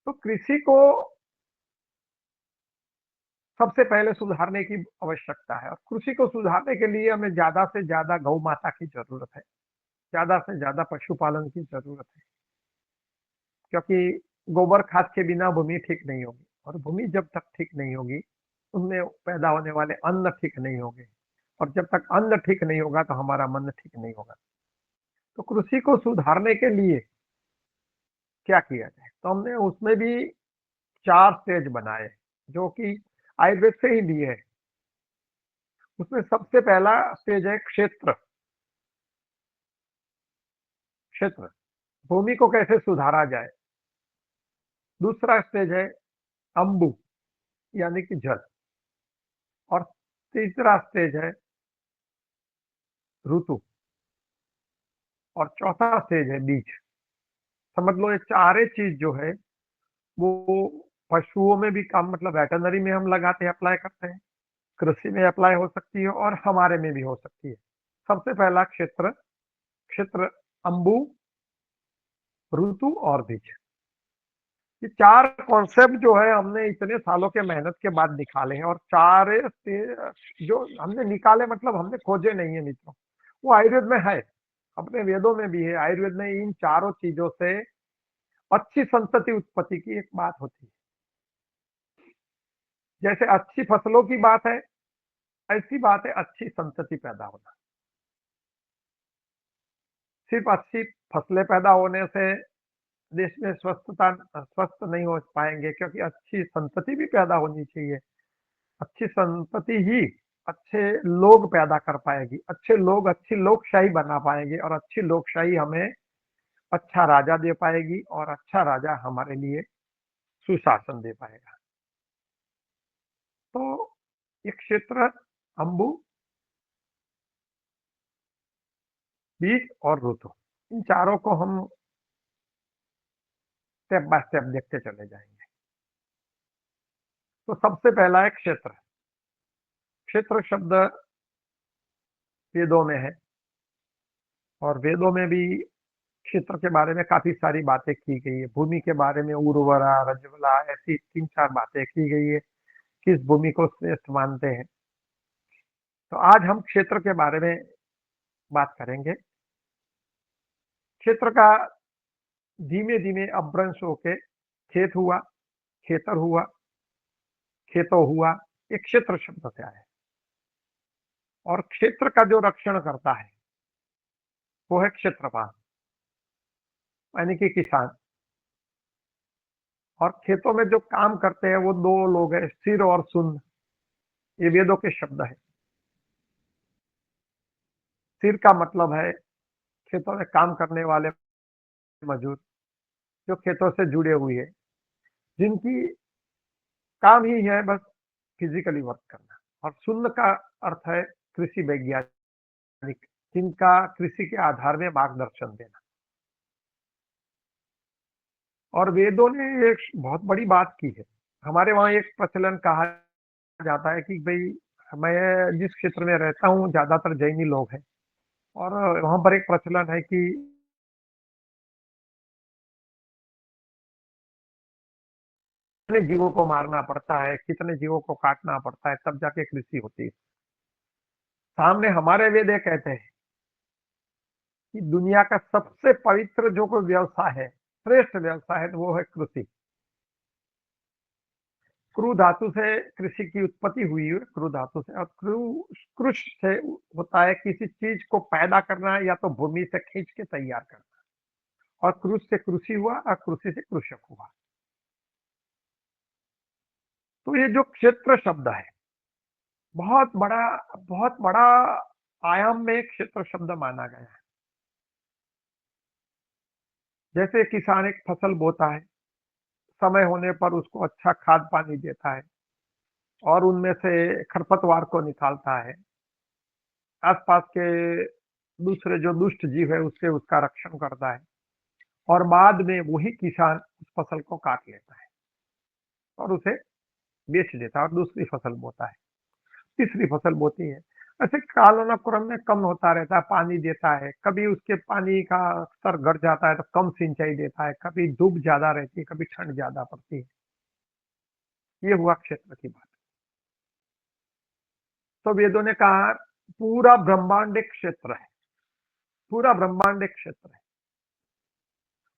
तो कृषि को सबसे पहले सुधारने की आवश्यकता है, और कृषि को सुधारने के लिए हमें ज्यादा से ज्यादा गौ माता की जरूरत है, ज्यादा से ज्यादा पशुपालन की जरूरत है, क्योंकि गोबर खाद के बिना भूमि ठीक नहीं होगी, और भूमि जब तक ठीक नहीं होगी, उनमें पैदा होने वाले अन्न ठीक नहीं होंगे, और जब तक अन्न ठीक नहीं होगा तो हमारा मन ठीक नहीं होगा। तो कृषि को सुधारने के लिए क्या किया जाए, तो हमने उसमें भी 4 स्टेज बनाए, जो कि आयुर्वेद से ही लिए है। उसमें सबसे पहला स्टेज है क्षेत्र। क्षेत्र, भूमि को कैसे सुधारा जाए। दूसरा स्टेज है अंबु, यानी कि जल। और तीसरा स्टेज है ऋतु। और चौथा स्टेज है बीज। समझ लो ये चारे चीज जो है वो पशुओं में भी काम, मतलब वेटरनरी में हम लगाते हैं, अप्लाई करते हैं, कृषि में अप्लाई हो सकती है, और हमारे में भी हो सकती है। सबसे पहला क्षेत्र। क्षेत्र, अंबु, ऋतु और बीज। ये 4 कॉन्सेप्ट जो है हमने इतने सालों के मेहनत के बाद निकाले हैं, और जो हमने निकाले मतलब हमने खोजे नहीं है मित्रों, वो आयुर्वेद में है, अपने वेदों में भी है। आयुर्वेद में इन चारों चीजों से अच्छी संतति उत्पत्ति की एक बात होती है। जैसे अच्छी फसलों की बात है, ऐसी बात है अच्छी संतति पैदा होना। सिर्फ अच्छी फसलें पैदा होने से देश में स्वस्थ नहीं हो पाएंगे, क्योंकि अच्छी संतति भी पैदा होनी चाहिए। अच्छी संतति ही अच्छे लोग पैदा कर पाएगी, अच्छे लोग अच्छी लोकशाही बना पाएंगे, और अच्छी लोकशाही हमें अच्छा राजा दे पाएगी, और अच्छा राजा हमारे लिए सुशासन दे पाएगा। तो ये क्षेत्र, अंबु, बीज और ऋतु, इन चारों को हम स्टेप बाय स्टेप देखते चले जाएंगे। तो सबसे पहला है क्षेत्र। क्षेत्र शब्द वेदों में है, और वेदों में भी क्षेत्र के बारे में काफी सारी बातें की गई है। भूमि के बारे में उर्वरा, रजवला, ऐसी 3-4 बातें की गई है, किस भूमि को श्रेष्ठ मानते हैं। तो आज हम क्षेत्र के बारे में बात करेंगे। क्षेत्र का धीमे धीमे अपभ्रंश होके खेत हुआ, खेतर हुआ, खेतो हुआ, एक क्षेत्र शब्द से आया है। और क्षेत्र का जो रक्षण करता है वो है क्षेत्रपाल, यानी कि किसान। और खेतों में जो काम करते हैं वो 2 लोग हैं, सिर और सुन। ये वेदों के शब्द है। सिर का मतलब है खेतों में काम करने वाले मजदूर, जो खेतों से जुड़े हुए हैं, जिनकी काम ही है बस फिजिकली वर्क करना। और सुन का अर्थ है कृषि वैज्ञानिक, जिनका कृषि के आधार में मार्गदर्शन देना। और वेदों ने एक बहुत बड़ी बात की है। हमारे वहाँ एक प्रचलन कहा जाता है कि भाई मैं जिस क्षेत्र में रहता हूँ ज्यादातर जैनी लोग हैं, और वहाँ पर एक प्रचलन है कि कितने जीवों को मारना पड़ता है, कितने जीवों को काटना पड़ता है, तब जाके कृषि होती है। सामने हमारे वेद ये कहते हैं कि दुनिया का सबसे पवित्र जो कोई व्यवसाय है, श्रेष्ठ व्यवसाय है, तो वो है कृषि। क्रू धातु से कृषि की उत्पत्ति हुई है, क्रू धातु से। और कृष से होता है किसी चीज को पैदा करना या तो भूमि से खींच के तैयार करना, और क्रुश से कृषि हुआ और कृषि से कृषक हुआ। तो ये जो क्षेत्र शब्द है बहुत बड़ा, बहुत बड़ा आयाम में एक क्षेत्र शब्द माना गया है। जैसे किसान एक फसल बोता है, समय होने पर उसको अच्छा खाद पानी देता है और उनमें से खरपतवार को निकालता है, आसपास के दूसरे जो दुष्ट जीव है उससे उसका रक्षण करता है, और बाद में वही किसान उस फसल को काट लेता है और उसे बेच देता है और दूसरी फसल बोता है, तीसरी फसल बोती है। ऐसे कालानुक्रम में कम होता रहता है, पानी देता है, कभी उसके पानी का स्तर घट जाता है तो कम सिंचाई देता है, कभी धूप ज्यादा रहती है, कभी ठंड ज्यादा पड़ती है। ये हुआ क्षेत्र की बात। तो वेदों ने कहा पूरा ब्रह्मांड एक क्षेत्र है, पूरा ब्रह्मांड एक क्षेत्र है,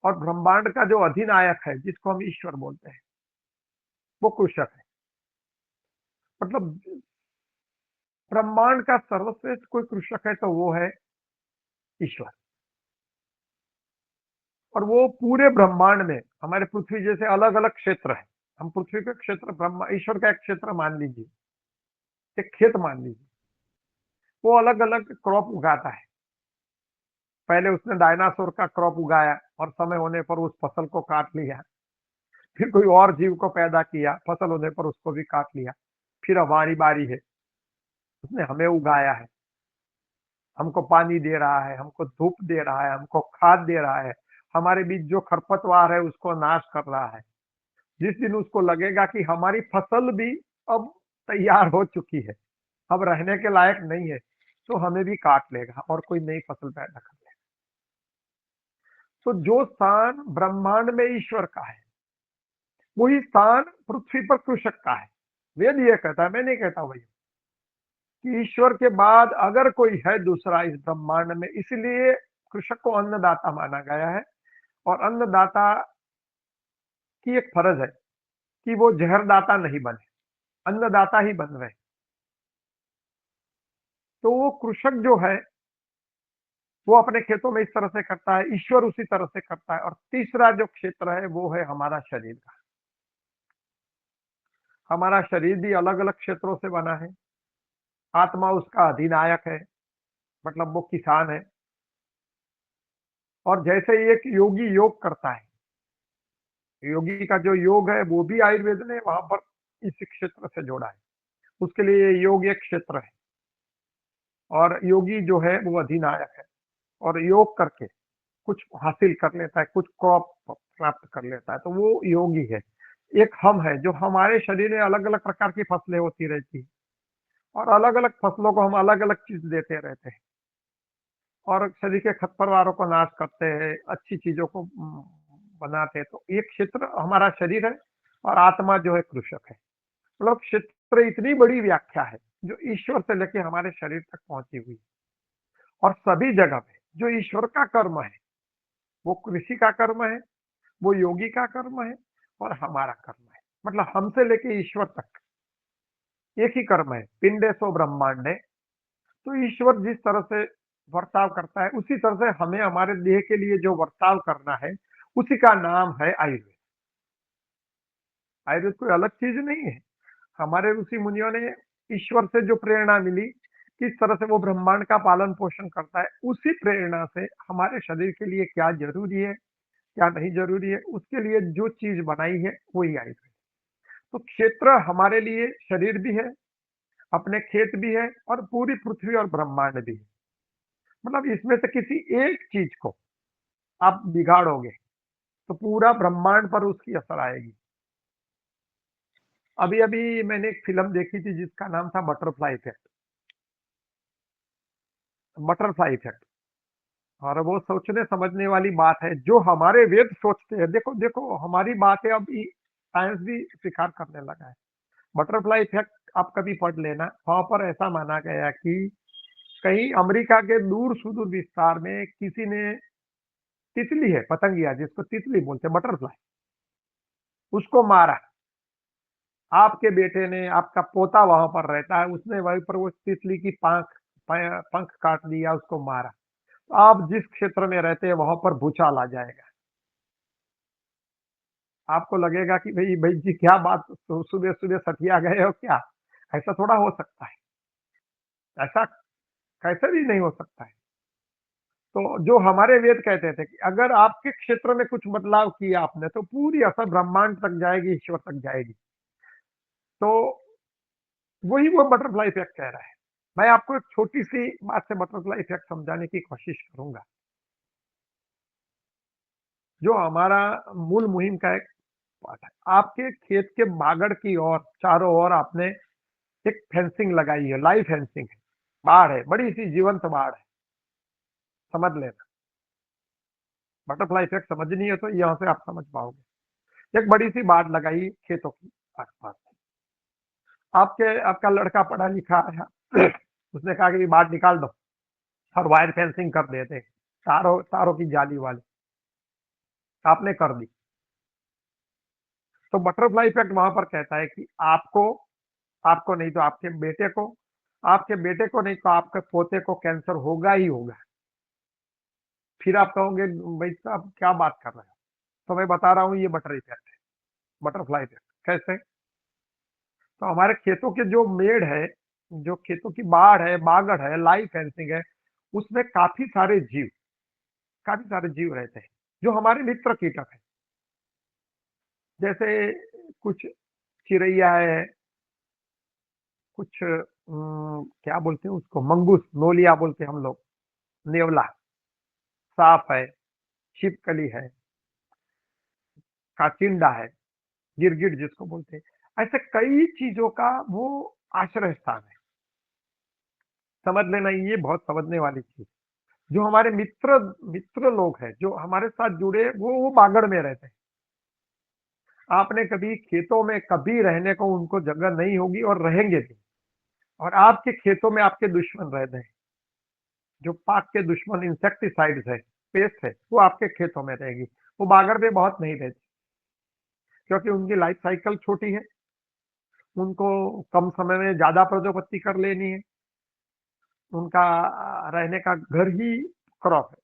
और ब्रह्मांड का जो अधिनायक है जिसको हम ईश्वर बोलते हैं वो कृषक है। मतलब ब्रह्मांड का सर्वश्रेष्ठ कोई कृषक है तो वो है ईश्वर। और वो पूरे ब्रह्मांड में हमारे पृथ्वी जैसे अलग अलग क्षेत्र है, हम पृथ्वी का क्षेत्र ब्रह्मा ईश्वर का एक क्षेत्र मान लीजिए, एक खेत मान लीजिए, वो अलग अलग क्रॉप उगाता है। पहले उसने डायनासोर का क्रॉप उगाया और समय होने पर उस फसल को काट लिया, फिर कोई और जीव को पैदा किया, फसल होने पर उसको भी काट लिया, फिर हमारी बारी है, उसने हमें उगाया है, हमको पानी दे रहा है, हमको धूप दे रहा है, हमको खाद दे रहा है, हमारे बीच जो खरपतवार है उसको नाश कर रहा है। जिस दिन उसको लगेगा कि हमारी फसल भी अब तैयार हो चुकी है, अब रहने के लायक नहीं है, तो हमें भी काट लेगा और कोई नई फसल पैदा कर लेगा। तो जो स्थान ब्रह्मांड में ईश्वर का है वही स्थान पृथ्वी पर कृषक का है। वेद ये कहता है, मैं नहीं कहता भैया, कि ईश्वर के बाद अगर कोई है दूसरा इस ब्रह्मांड में, इसलिए कृषक को अन्नदाता माना गया है। और अन्नदाता की एक फर्ज है कि वो जहरदाता नहीं बने, अन्नदाता ही बन रहे। तो वो कृषक जो है वो अपने खेतों में इस तरह से करता है, ईश्वर उसी तरह से करता है। और तीसरा जो क्षेत्र है वो है हमारा शरीर का। हमारा शरीर भी अलग अलग क्षेत्रों से बना है। आत्मा उसका अधिनायक है, मतलब वो किसान है। और जैसे एक योगी योग करता है, योगी का जो योग है वो भी आयुर्वेद ने वहां पर इस क्षेत्र से जोड़ा है, उसके लिए योग एक क्षेत्र है। और योगी जो है वो अधिनायक है, और योग करके कुछ हासिल कर लेता है, कुछ क्रॉप प्राप्त कर लेता है, तो वो योगी है। एक हम है जो हमारे शरीर में अलग अलग प्रकार की फसलें होती रहती है, और अलग अलग फसलों को हम अलग अलग चीज देते रहते हैं, और शरीर के खरपतवारों को नाश करते हैं, अच्छी चीजों को बनाते हैं। तो ये क्षेत्र हमारा शरीर है, और आत्मा जो है कृषक है। मतलब क्षेत्र इतनी बड़ी व्याख्या है जो ईश्वर से लेके हमारे शरीर तक पहुंची हुई। और सभी जगह पे जो ईश्वर का कर्म है वो कृषि का कर्म है, वो योगी का कर्म है, और हमारा कर्म है। मतलब हमसे लेके ईश्वर तक एक ही कर्म है, पिंडे सो ब्रह्मांडे। तो ईश्वर जिस तरह से वर्ताव करता है उसी तरह से हमें हमारे देह के लिए जो वर्ताव करना है उसी का नाम है आयुर्वेद। आयुर्वेद कोई अलग चीज नहीं है। हमारे ऋषि मुनियों ने ईश्वर से जो प्रेरणा मिली, किस तरह से वो ब्रह्मांड का पालन पोषण करता है, उसी प्रेरणा से हमारे शरीर के लिए क्या जरूरी है क्या नहीं जरूरी है, उसके लिए जो चीज बनाई है वही आयुर्वेद। तो क्षेत्र हमारे लिए शरीर भी है, अपने खेत भी है, और पूरी पृथ्वी और ब्रह्मांड भी है। मतलब इसमें से किसी एक चीज को आप बिगाड़ोगे तो पूरा ब्रह्मांड पर उसकी असर आएगी। अभी अभी मैंने एक फिल्म देखी थी जिसका नाम था बटरफ्लाई इफेक्ट। बटरफ्लाई इफेक्ट, और वो सोचने समझने वाली बात है। जो हमारे वेद सोचते हैं, देखो देखो हमारी बातें अभी साइंस भी स्वीकार करने लगा है। बटरफ्लाई इफेक्ट आप कभी पढ़ लेना, वहां पर ऐसा माना गया कि कहीं अमेरिका के दूर सुदूर विस्तार में किसी ने, तितली है, पतंगिया जिसको तितली बोलते हैं, बटरफ्लाई, उसको मारा। आपके बेटे ने, आपका पोता वहां पर रहता है, उसने वहीं पर वो तितली की पंख काट दिया, उसको मारा। तो आप जिस क्षेत्र में रहते हैं वहां पर भूचाल आ जाएगा। आपको लगेगा कि भाई भाई जी क्या बात, सुबह सुबह सठिया गए हो क्या? ऐसा थोड़ा हो सकता है, ऐसा कैसे भी नहीं हो सकता है। तो जो हमारे वेद कहते थे कि अगर आपके क्षेत्र में कुछ बदलाव किया आपने तो पूरी असर ब्रह्मांड तक जाएगी, ईश्वर तक जाएगी। तो वही वो बटरफ्लाई इफेक्ट कह रहा है। मैं आपको एक छोटी सी बात से बटरफ्लाई इफेक्ट समझाने की कोशिश करूंगा। जो हमारा मूल मुहिम का एक पार्ट है, आपके खेत के बागड़ की ओर चारों ओर आपने एक फेंसिंग लगाई है, लाइव फेंसिंग है, बाढ़ है, बड़ी सी जीवंत बाढ़ है, समझ लेना। बटरफ्लाई इफेक्ट समझनी है तो यहां से आप समझ पाओगे। एक बड़ी सी बाढ़ लगाई खेतों की आसपास। आपका लड़का पढ़ा लिखा है, उसने कहा कि बाढ़ निकाल दो और वायर फेंसिंग कर देते, तारों तारों की जाली वाली, आपने कर दी। तो बटरफ्लाई इफेक्ट वहां पर कहता है कि आपको आपको नहीं तो आपके बेटे को, आपके बेटे को नहीं तो आपके पोते को कैंसर होगा ही होगा। फिर आप कहोगे भाई साहब क्या बात कर रहे हो? तो मैं बता रहा हूँ ये बटर इफेक्ट है, बटरफ्लाई इफेक्ट। कैसे? तो हमारे खेतों के जो मेड़ है, जो खेतों की बाढ़ है, बागड़ है, लाइव फेंसिंग है, उसमें काफी सारे जीव रहते हैं जो हमारे मित्र कीटक है। जैसे कुछ चिड़ैया है, कुछ क्या बोलते हैं उसको, मंगूस, नोलिया बोलते हैं हम लोग, नेवला, सांप है, छिपकली है, काचिंडा है, गिरगिट जिसको बोलते हैं। ऐसे कई चीजों का वो आश्रय स्थान है। समझ लेना, ये बहुत समझने वाली चीज। जो हमारे मित्र मित्र लोग हैं, जो हमारे साथ जुड़े, वो बागड़ में रहते हैं। आपने कभी खेतों में कभी रहने को उनको जगह नहीं होगी और रहेंगे भी। और आपके खेतों में आपके दुश्मन रहते हैं, जो पाक के दुश्मन इंसेक्टिसाइड्स है, पेस्ट है, वो आपके खेतों में रहेगी। वो बागड़ में बहुत नहीं रहती, क्योंकि उनकी लाइफ साइकिल छोटी है, उनको कम समय में ज्यादा प्रजोपत्ति कर लेनी है, उनका रहने का घर ही क्रॉप है।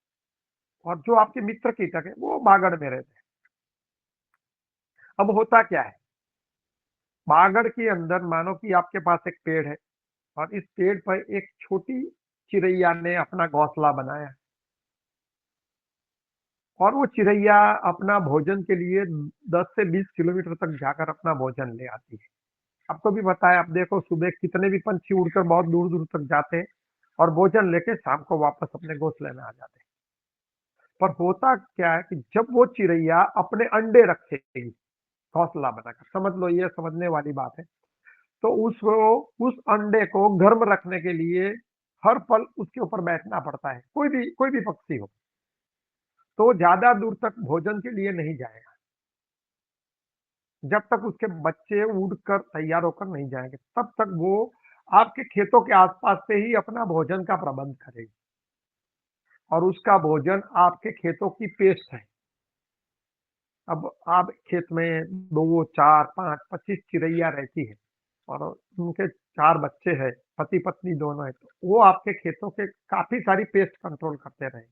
और जो आपके मित्र कीटक है वो बागड़ में रहते हैं। अब होता क्या है, बागड़ के अंदर मानो कि आपके पास एक पेड़ है और इस पेड़ पर एक छोटी चिड़ैया ने अपना घोंसला बनाया, और वो चिड़ैया अपना भोजन के लिए 10 से 20 किलोमीटर तक जाकर अपना भोजन ले आती है। आपको भी पता है, आप देखो सुबह कितने भी पंछी उड़कर बहुत दूर दूर तक जाते हैं और भोजन लेके शाम को वापस अपने घोंसले में आ जाते हैं। पर होता क्या है कि जब वो चिड़ैया अपने अंडे रखेगी घोंसला बनाकर, समझ लो ये समझने वाली बात है, तो उस अंडे को गर्म रखने के लिए हर पल उसके ऊपर बैठना पड़ता है। कोई भी पक्षी हो, तो ज्यादा दूर तक भोजन के लिए नहीं जाएगा जब तक उसके बच्चे उड़कर तैयार होकर नहीं जाएंगे। तब तक वो आपके खेतों के आसपास से ही अपना भोजन का प्रबंध करेगी, और उसका भोजन आपके खेतों की पेस्ट है। अब आप खेत में 2, 4, 5, 25 चिड़ैया रहती है और उनके 4 बच्चे हैं, पति पत्नी दोनों है, तो वो आपके खेतों के काफी सारी पेस्ट कंट्रोल करते रहे,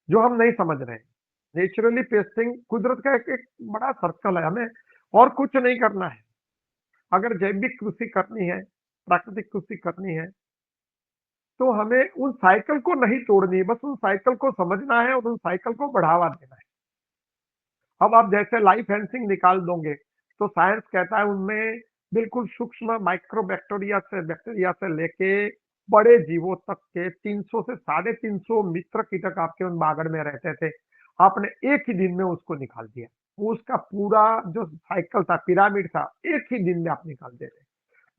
जो हम नहीं समझ रहे। नेचुरली पेस्टिंग कुदरत का एक बड़ा सर्कल है, हमें और कुछ नहीं करना है। अगर जैविक कृषि करनी है, प्राकृतिक कृषि करनी है, तो हमें उन साइकिल को नहीं तोड़नी है, बस उन साइकिल को समझना है और उन साइकिल को बढ़ावा देना है। अब आप जैसे लाइव फेंसिंग निकाल दोगे तो साइंस कहता है उनमें बिल्कुल सूक्ष्म माइक्रो बैक्टीरिया से लेके बड़े जीवों तक के 300 से 350 मित्र कीटक आपके उन बागड़ में रहते थे। आपने एक ही दिन में उसको निकाल दिया, उसका पूरा जो साइकिल था, पिरामिड था, एक ही दिन में आप निकाल दे रहे हैं।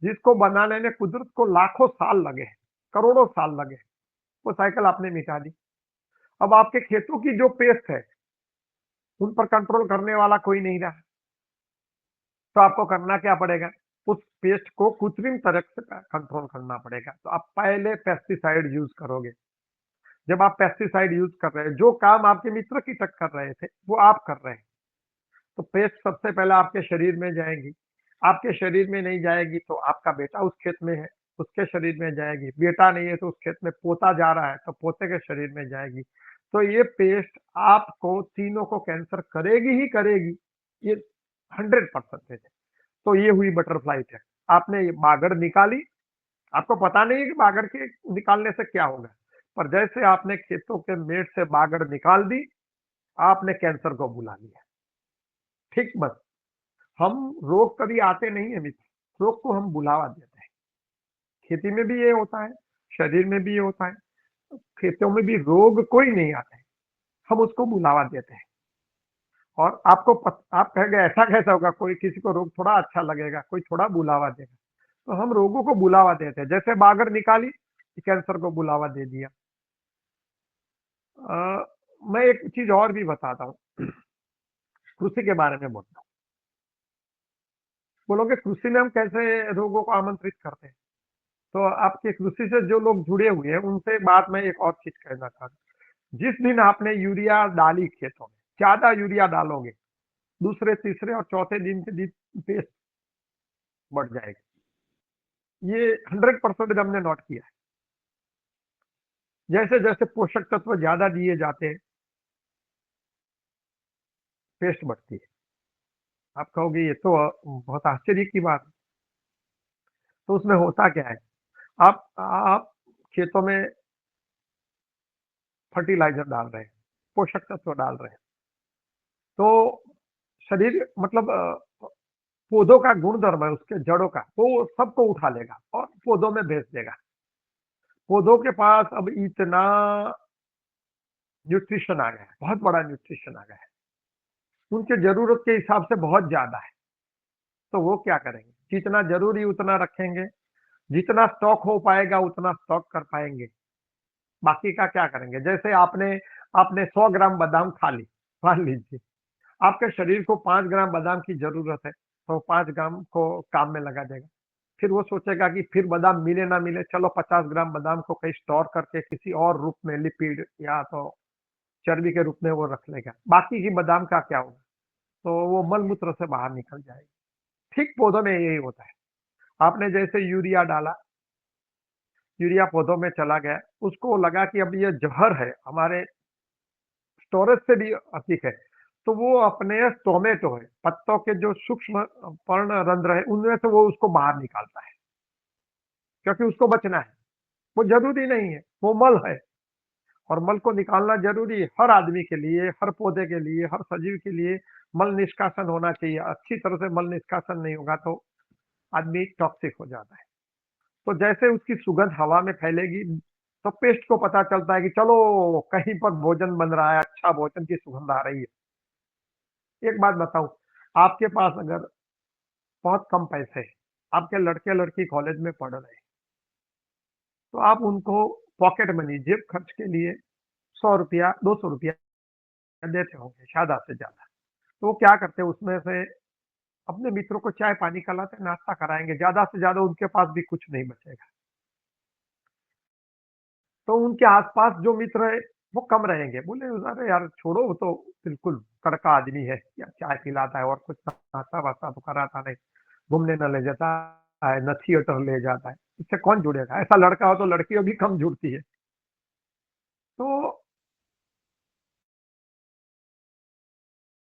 जिसको बनाने में कुदरत को लाखों साल लगे हैं, करोड़ों साल लगे हैं, वो साइकिल आपने मिटा दी। अब आपके खेतों की जो पेस्ट है, उन पर कंट्रोल करने वाला कोई नहीं रहा, तो आपको करना क्या पड़ेगा? उस पेस्ट को कृत्रिम तरह से कंट्रोल करना पड़ेगा। तो आप पहले पेस्टिसाइड यूज करोगे। जब आप पेस्टिसाइड यूज कर रहे हैं, जो काम आपके मित्र कीटक कर रहे थे वो आप कर रहे हैं, तो पेस्ट सबसे पहले आपके शरीर में जाएगी। आपके शरीर में नहीं जाएगी तो आपका बेटा उस खेत में है, उसके शरीर में जाएगी। बेटा नहीं है तो उस खेत में पोता जा रहा है, तो पोते के शरीर में जाएगी। तो ये पेस्ट आपको तीनों को कैंसर करेगी ही करेगी, ये 100% है। तो ये हुई बटरफ्लाई इफेक्ट। आपने ये बागड़ निकाली, आपको पता नहीं है कि बागड़ के निकालने से क्या होगा, पर जैसे आपने खेतों के मेड़ से बागड़ निकाल दी, आपने कैंसर को बुला लिया। ठीक, बस हम रोग कभी आते नहीं है मित्र, रोग को हम बुलावा देते हैं। खेती में भी ये होता है, शरीर में भी ये होता है, खेतों में भी रोग कोई नहीं आता है, हम उसको बुलावा देते हैं। और आप कहेंगे ऐसा कैसा होगा, कोई किसी को रोग थोड़ा अच्छा लगेगा, कोई थोड़ा बुलावा देगा। तो हम रोगों को बुलावा देते हैं, जैसे बागड़ निकाली, कैंसर को बुलावा दे दिया। मैं एक चीज और भी बताता हूँ, कृषि के बारे में बोलता हूँ। बोलोगे कृषि में हम कैसे रोगों को आमंत्रित करते हैं? तो आपके कृषि से जो लोग जुड़े हुए हैं उनसे बात मैं एक और चीज कहना चाहता हूँ। जिस दिन आपने यूरिया डाली खेतों में, ज्यादा यूरिया डालोगे, दूसरे तीसरे और चौथे दिन के दिन पेस्ट बढ़ जाएगी। ये 100% हमने नोट किया है। जैसे जैसे पोषक तत्व ज्यादा दिए जाते हैं, पेस्ट बढ़ती है। आप कहोगे ये तो बहुत आश्चर्य की बात है। तो उसमें होता क्या है, आप खेतों में फर्टिलाइजर डाल रहे हैं, पोषक तत्व डाल रहे हैं, तो शरीर मतलब पौधों का गुणधर्म है, उसके जड़ों का, वो सबको उठा लेगा और पौधों में भेज देगा। पौधों के पास अब इतना न्यूट्रिशन आ गया है, बहुत बड़ा न्यूट्रिशन आ गया है, उनके जरूरत के हिसाब से बहुत ज्यादा है। तो वो क्या करेंगे, जितना जरूरी उतना रखेंगे, जितना स्टॉक हो पाएगा उतना स्टॉक कर पाएंगे, बाकी का क्या करेंगे? जैसे आपने आपने 100 ग्राम बादाम खा ली, मान लीजिए आपके शरीर को 5 ग्राम बादाम की जरूरत है, तो 5 ग्राम को काम में लगा देगा। फिर वो सोचेगा कि फिर बादाम मिले ना मिले, चलो 50 ग्राम बादाम को कहीं स्टोर करके किसी और रूप में, लिपिड या तो चर्बी के रूप में वो रख लेगा। बाकी की बादाम का क्या होगा? तो वो मल मूत्र से बाहर निकल जाएगी। ठीक पौधों में यही होता है। आपने जैसे यूरिया डाला, यूरिया पौधों में चला गया, उसको लगा कि अब ये जहर है, हमारे स्टोरेज से भी अधिक है, तो वो अपने टोमेटो है, पत्तों के जो सूक्ष्म पर्ण रंध्र है, उनमें से वो उसको बाहर निकालता है, क्योंकि उसको बचना है। वो जरूरी नहीं है, वो मल है, और मल को निकालना जरूरी है हर आदमी के लिए, हर पौधे के लिए, हर सजीव के लिए। मल निष्कासन होना चाहिए, अच्छी तरह से मल निष्कासन नहीं होगा तो आदमी टॉक्सिक हो जाता है। तो जैसे उसकी सुगंध हवा में फैलेगी, तो पेस्ट को पता चलता है कि चलो कहीं पर भोजन बन रहा है, अच्छा भोजन की सुगंध आ रही है। एक बात बताऊं, आपके पास अगर बहुत कम पैसे हैं, आपके लड़के लड़की कॉलेज में पढ़ रहे हैं, तो आप उनको पॉकेट मनी, जेब खर्च के लिए 100 रुपया 200 रुपया देते होंगे, ज्यादा से ज्यादा। तो वो क्या करते हैं, उसमें से अपने मित्रों को चाय पानी खिलाते, नाश्ता कराएंगे, ज्यादा से ज्यादा उनके पास भी कुछ नहीं बचेगा। तो उनके आसपास जो मित्र है वो कम रहेंगे, बोले अरे यार छोड़ो, वो तो बिल्कुल कड़का आदमी है, या चाय पिलाता है और कुछ नाश्ता वास्ता तो कराता नहीं, घूमने न ले जाता है, न थिएटर ले जाता है, इससे कौन जुड़ेगा? ऐसा लड़का हो तो लड़कियों भी कम जुड़ती है। तो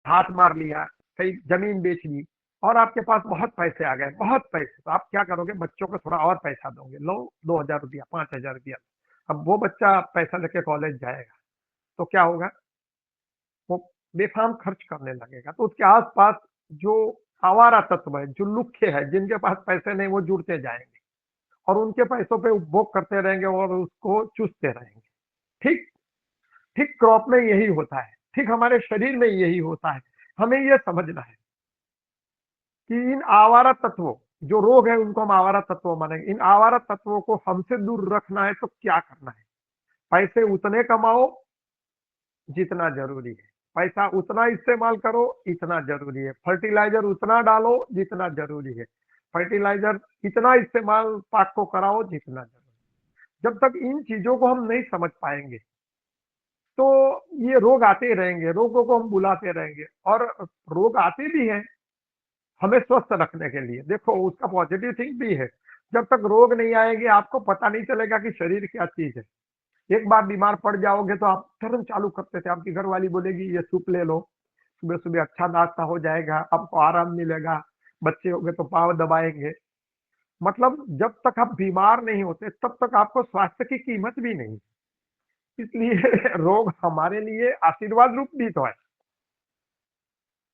हाथ मार लिया, कहीं जमीन बेच ली, और आपके पास बहुत पैसे आ गए, बहुत पैसे, तो आप क्या करोगे? बच्चों को थोड़ा और पैसा दोगे, लो 2000 रुपया 5000 रुपया। अब वो बच्चा पैसा लेके कॉलेज जाएगा, तो क्या होगा? वो बेफाम खर्च करने लगेगा, तो उसके आसपास जो आवारा तत्व है, जो लुखे है, जिनके पास पैसे नहीं, वो जुड़ते जाएंगे और उनके पैसों पे उपभोग करते रहेंगे और उसको चूसते रहेंगे। ठीक ठीक क्रॉप में यही होता है। ठीक हमारे शरीर में यही होता है। हमें यह समझना है कि इन आवारा तत्वों, जो रोग है उनको हम आवारा तत्व मानेंगे, इन आवारा तत्वों को हमसे दूर रखना है तो क्या करना है? पैसे उतने कमाओ जितना जरूरी है, पैसा उतना इस्तेमाल करो इतना जरूरी है, फर्टिलाइजर उतना डालो जितना जरूरी है, फर्टिलाइजर इतना इस्तेमाल पाक को कराओ जितना जरूरी है। जब तक इन चीजों को हम नहीं समझ पाएंगे तो ये रोग आते ही रहेंगे, रोगों को हम बुलाते रहेंगे, और रोग आते भी हैं हमें स्वस्थ रखने के लिए। देखो उसका पॉजिटिव थिंग भी है, जब तक रोग नहीं आएंगे आपको पता नहीं चलेगा कि शरीर क्या चीज है। एक बार बीमार पड़ जाओगे तो आप तुरंत चालू करते थे, आपकी घरवाली बोलेगी ये सूप ले लो, सुबह सुबह अच्छा नाश्ता हो जाएगा, आपको आराम मिलेगा, बच्चे होंगे तो पाँव दबाएंगे। मतलब जब तक आप बीमार नहीं होते तब तक आपको स्वास्थ्य की कीमत भी नहीं। इसलिए रोग हमारे लिए आशीर्वाद रूप भी तो है।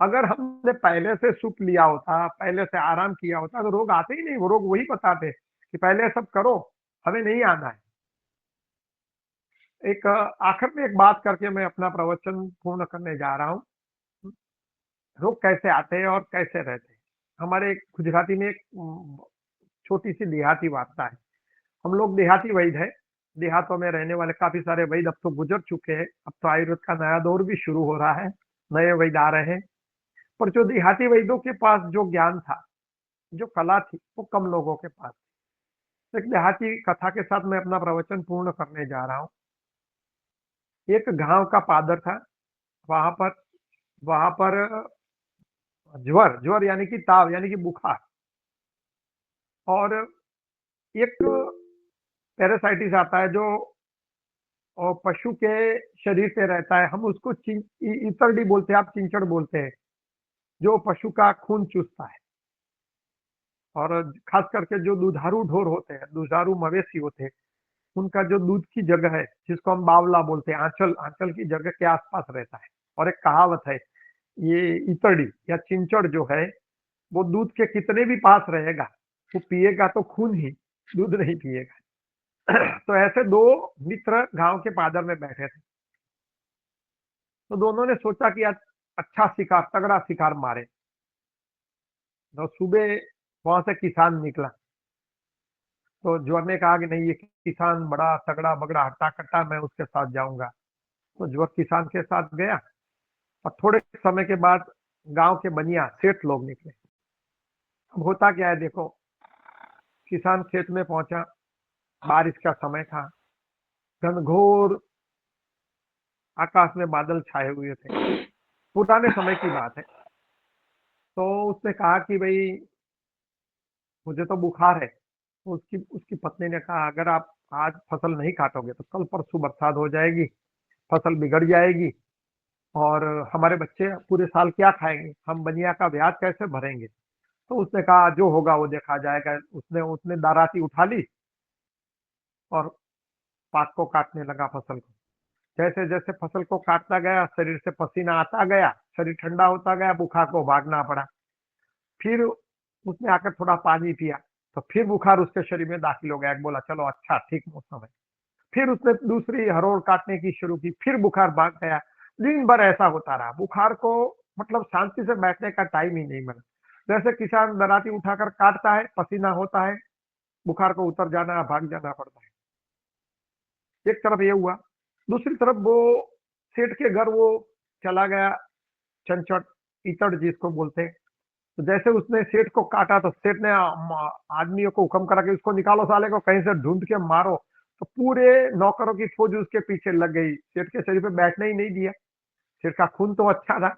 अगर हमने पहले से सुख लिया होता, पहले से आराम किया होता तो रोग आते ही नहीं। वो रोग वही बताते कि पहले सब करो, हमें नहीं आना है। एक आखिर में एक बात करके मैं अपना प्रवचन पूर्ण करने जा रहा हूँ। रोग कैसे आते हैं और कैसे रहते हैं। हमारे एक गुजराती में एक छोटी सी देहाती वार्ता है। हम लोग देहाती वैद्य है, देहातों में रहने वाले काफी सारे वैद्य अब तो गुजर चुके हैं, अब तो आयुर्वेद का नया दौर भी शुरू हो रहा है, नए वैद्य आ रहे हैं। पर जो देहाती वैद्यों के पास जो ज्ञान था, जो कला थी, वो कम लोगों के पास। एक देहाती कथा के साथ मैं अपना प्रवचन पूर्ण करने जा रहा हूँ। एक गांव का पादर था, वहां पर ज्वर, ज्वर यानी कि ताव यानी कि बुखार, और एक पैरासाइटिस आता है जो पशु के शरीर पे रहता है। हम उसको इतरडी बोलते हैं, आप चिंचड़ बोलते हैं, जो पशु का खून चूसता है। और खास करके जो दुधारू ढोर होते हैं, दुधारू मवेशी होते हैं, उनका जो दूध की जगह है जिसको हम बावला बोलते हैं, आंचल, आंचल की जगह के आसपास रहता है। और एक कहावत है, ये इतरडी या चिंचड़ जो है वो दूध के कितने भी पास रहेगा, वो पिएगा तो खून ही, दूध नहीं पिएगा। तो ऐसे दो मित्र गांव के पादर में बैठे थे। तो दोनों ने सोचा कि आज अच्छा शिकार, तगड़ा शिकार मारे। तो सुबह वहां से किसान निकला, तो ज्वर ने कहा कि नहीं, ये किसान बड़ा तगड़ा बगड़ा हट्टा कट्टा, मैं उसके साथ जाऊंगा। तो ज्वर किसान के साथ गया, और थोड़े समय के बाद गांव के बनिया सेठ लोग निकले। अब होता क्या है, देखो किसान खेत में पहुंचा, बारिश का समय था, घनघोर आकाश में बादल छाए हुए थे, पुराने समय की बात है। तो उसने कहा कि भाई मुझे तो बुखार है। तो उसकी उसकी पत्नी ने कहा अगर आप आज फसल नहीं काटोगे तो कल परसों बरसात हो जाएगी, फसल बिगड़ जाएगी, और हमारे बच्चे पूरे साल क्या खाएंगे, हम बनिया का ब्याज कैसे भरेंगे। तो उसने कहा जो होगा वो देखा जाएगा। उसने उसने दाराती उठा ली और पाक को काटने लगा फसल को। जैसे जैसे फसल को काटता गया, शरीर से पसीना आता गया, शरीर ठंडा होता गया, बुखार को भागना पड़ा। फिर उसने आकर थोड़ा पानी पिया, तो फिर बुखार उसके शरीर में दाखिल हो गया। बोला चलो अच्छा ठीक मौसम है। फिर उसने दूसरी हरोड़ काटने की शुरू की, फिर बुखार भाग गया। दिन भर ऐसा होता रहा, बुखार को मतलब शांति से बैठने का टाइम ही नहीं मिला। जैसे किसान दराती उठाकर काटता है, पसीना होता है, बुखार को उतर जाना, भाग जाना पड़ता है। एक तरफ ये हुआ, दूसरी तरफ वो सेठ के घर वो चला गया, चंचड़, इतड़ जिसको बोलते हैं। तो जैसे उसने सेठ को काटा तो सेठ ने आदमियों को हुक्म करा कि उसको निकालो, साले को कहीं से ढूंढ के मारो। तो पूरे नौकरों की फौज उसके पीछे लग गई, सेठ के शरीर पे बैठने ही नहीं दिया। सेठ का खून तो अच्छा था,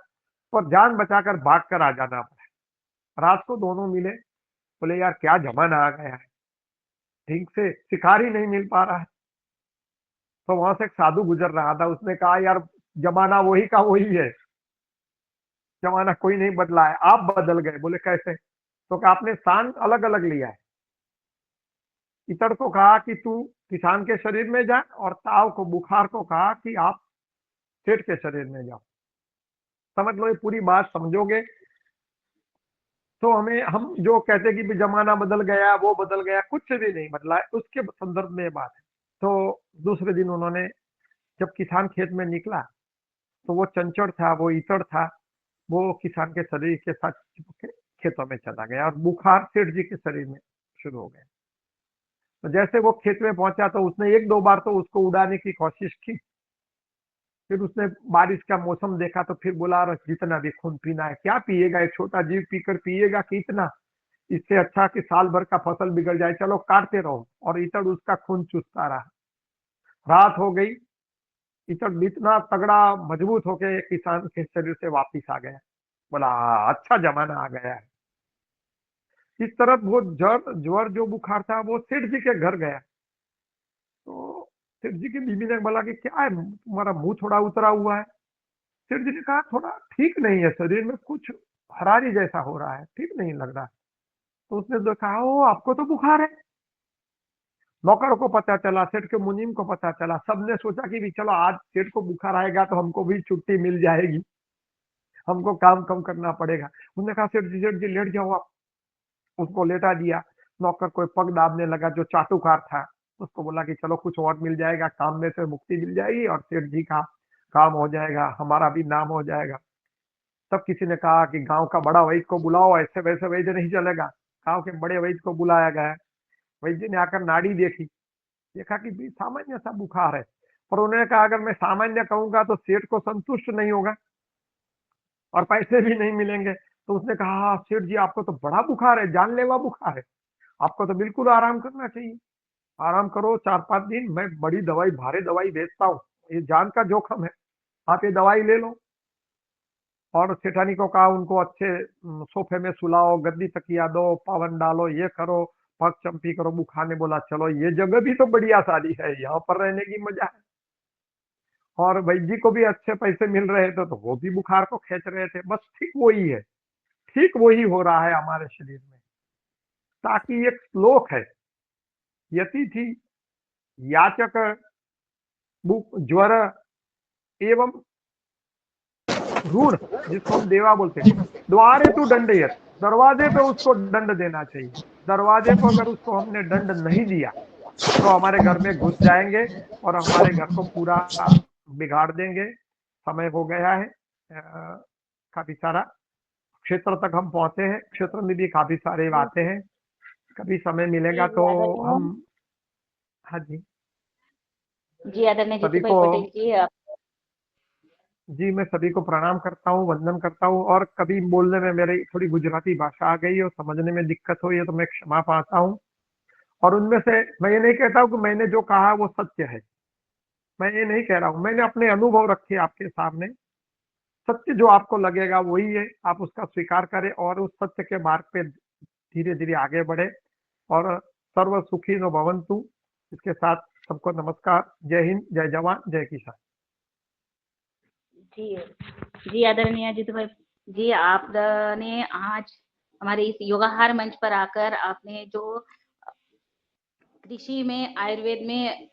पर जान बचाकर भाग कर आ जाना पड़ा। रात को दोनों मिले, बोले यार क्या जमाना आ गया है, ठीक से शिकार ही नहीं मिल पा रहा है। तो वहां से एक साधु गुजर रहा था, उसने कहा यार जमाना वही का वही है, जमाना कोई नहीं बदला है, आप बदल गए। बोले कैसे? तो क्या आपने स्थान अलग अलग लिया है। इतर को कहा कि तू किसान के शरीर में जा, और ताव को, बुखार को कहा कि आप सेठ के शरीर में जाओ। समझ लो, ये पूरी बात समझोगे तो हमें, हम जो कहते हैं कि जमाना बदल गया, वो बदल गया, कुछ भी नहीं बदला है, उसके संदर्भ में बात है। तो दूसरे दिन उन्होंने, जब किसान खेत में निकला तो वो चंचड़ था, वो ईतड़ था, वो किसान के शरीर के साथ चिपक के खेतों में चला गया और बुखार सेठ जी के शरीर में शुरू हो गया। तो जैसे वो खेत में पहुंचा तो उसने एक दो बार तो उसको उड़ाने की कोशिश की, फिर उसने बारिश का मौसम देखा तो फिर बोला, "अरे जितना भी खून पीना है, क्या पिएगा, एक छोटा जीव पीकर पिएगा कि इतना, इससे अच्छा कि साल भर का फसल बिगड़ जाए, चलो काटते रहो।" और ईतड़ उसका खून चूसता रहा। रात हो गई, ईतड़ इतना तगड़ा मजबूत होके किसान के शरीर से वापिस आ गया। बोला, अच्छा जमाना आ गया है। इस तरफ वो ज्वर जो बुखार था वो सेठ जी के घर गया। तो सेठ जी की बीवी ने बोला कि क्या है, तुम्हारा मुंह थोड़ा उतरा हुआ है। सेठ जी ने कहा, थोड़ा ठीक नहीं है, शरीर में कुछ हरारी जैसा हो रहा है, ठीक नहीं लग रहा। तो उसने देखा, ओ आपको तो बुखार है। नौकर को पता चला, सेठ के मुनीम को पता चला, सबने सोचा कि भी चलो आज सेठ को बुखार आएगा तो हमको भी छुट्टी मिल जाएगी, हमको काम कम करना पड़ेगा। उसने कहा, सेठ जी लेट जाओ आप। उसको लेटा दिया। नौकर कोई पग दाबने लगा जो चाटुकार था, उसको बोला कि चलो कुछ और मिल जाएगा, काम में से मुक्ति मिल जाएगी और सेठ जी का काम हो जाएगा, हमारा भी नाम हो जाएगा। तब किसी ने कहा कि गांव का बड़ा वैद्य को बुलाओ, ऐसे वैसे वैद्य नहीं चलेगा। गांव के बड़े वैद्य को बुलाया गया। वैद्य ने आकर नाड़ी देखी, देखा कि भी सामान्य सा बुखार है, पर उन्होंने कहा अगर मैं सामान्य कहूंगा तो सेठ को संतुष्ट नहीं होगा और पैसे भी नहीं मिलेंगे। तो उसने कहा, "हाँ, सेठ जी आपको तो बड़ा बुखार है, जानलेवा बुखार है, आपको तो बिल्कुल आराम करना चाहिए। आराम करो 4-5 दिन, मैं बड़ी दवाई, भारी दवाई बेचता हूँ, ये जान का जोखम है, आप ये दवाई ले लो।" और सेठानी को कहा उनको अच्छे सोफे में सुलाओ, गद्दी तकिया दो, पावन डालो, ये करो, पग चंपी करो। बुखार ने बोला, चलो ये जगह भी तो बढ़िया सारी है, यहाँ पर रहने की मजा है। और वैद्य जी को भी अच्छे पैसे मिल रहे थे तो वो भी बुखार को खींच रहे थे। बस ठीक वही है, ठीक वही हो रहा है हमारे शरीर में। ताकि एक श्लोक है, यति थी याचक ज्वर एवं ऋण, जिसको हम देवा बोलते हैं, द्वारे तू दंडयत, दरवाजे पे उसको दंड देना चाहिए। दरवाजे पर अगर उसको हमने दंड नहीं दिया तो हमारे घर में घुस जाएंगे और हमारे घर को पूरा बिगाड़ देंगे। समय हो गया है, काफी सारा क्षेत्र तक हम पहुंचे हैं, क्षेत्र में भी काफी सारे बातें हैं, कभी समय मिलेगा तो हम। हाँ जी, जी आदरणीय सभी जीतू को, भाई पटेल जी, आप जी मैं सभी को प्रणाम करता हूँ, वंदन करता हूँ। और कभी बोलने में मेरी थोड़ी गुजराती भाषा आ गई और समझने में दिक्कत हुई है तो मैं क्षमा पाता हूँ। और उनमें से मैं ये नहीं कहता हूँ कि मैंने जो कहा वो सत्य है, मैं ये नहीं कह रहा हूँ, मैंने अपने अनुभव रखे आपके सामने। सत्य जो आपको लगेगा वही है, आप उसका स्वीकार करें और उस सत्य के मार्ग पे धीरे धीरे आगे बढ़े। और सर्व सुखी नो भवंतु। इसके साथ सबको नमस्कार, जय हिंद, जय जवान, जय किसान। जी जी आदरणीय जीतू भाई जी, आपने आज हमारे इस योगाहार मंच पर आकर आपने जो कृषि में, आयुर्वेद में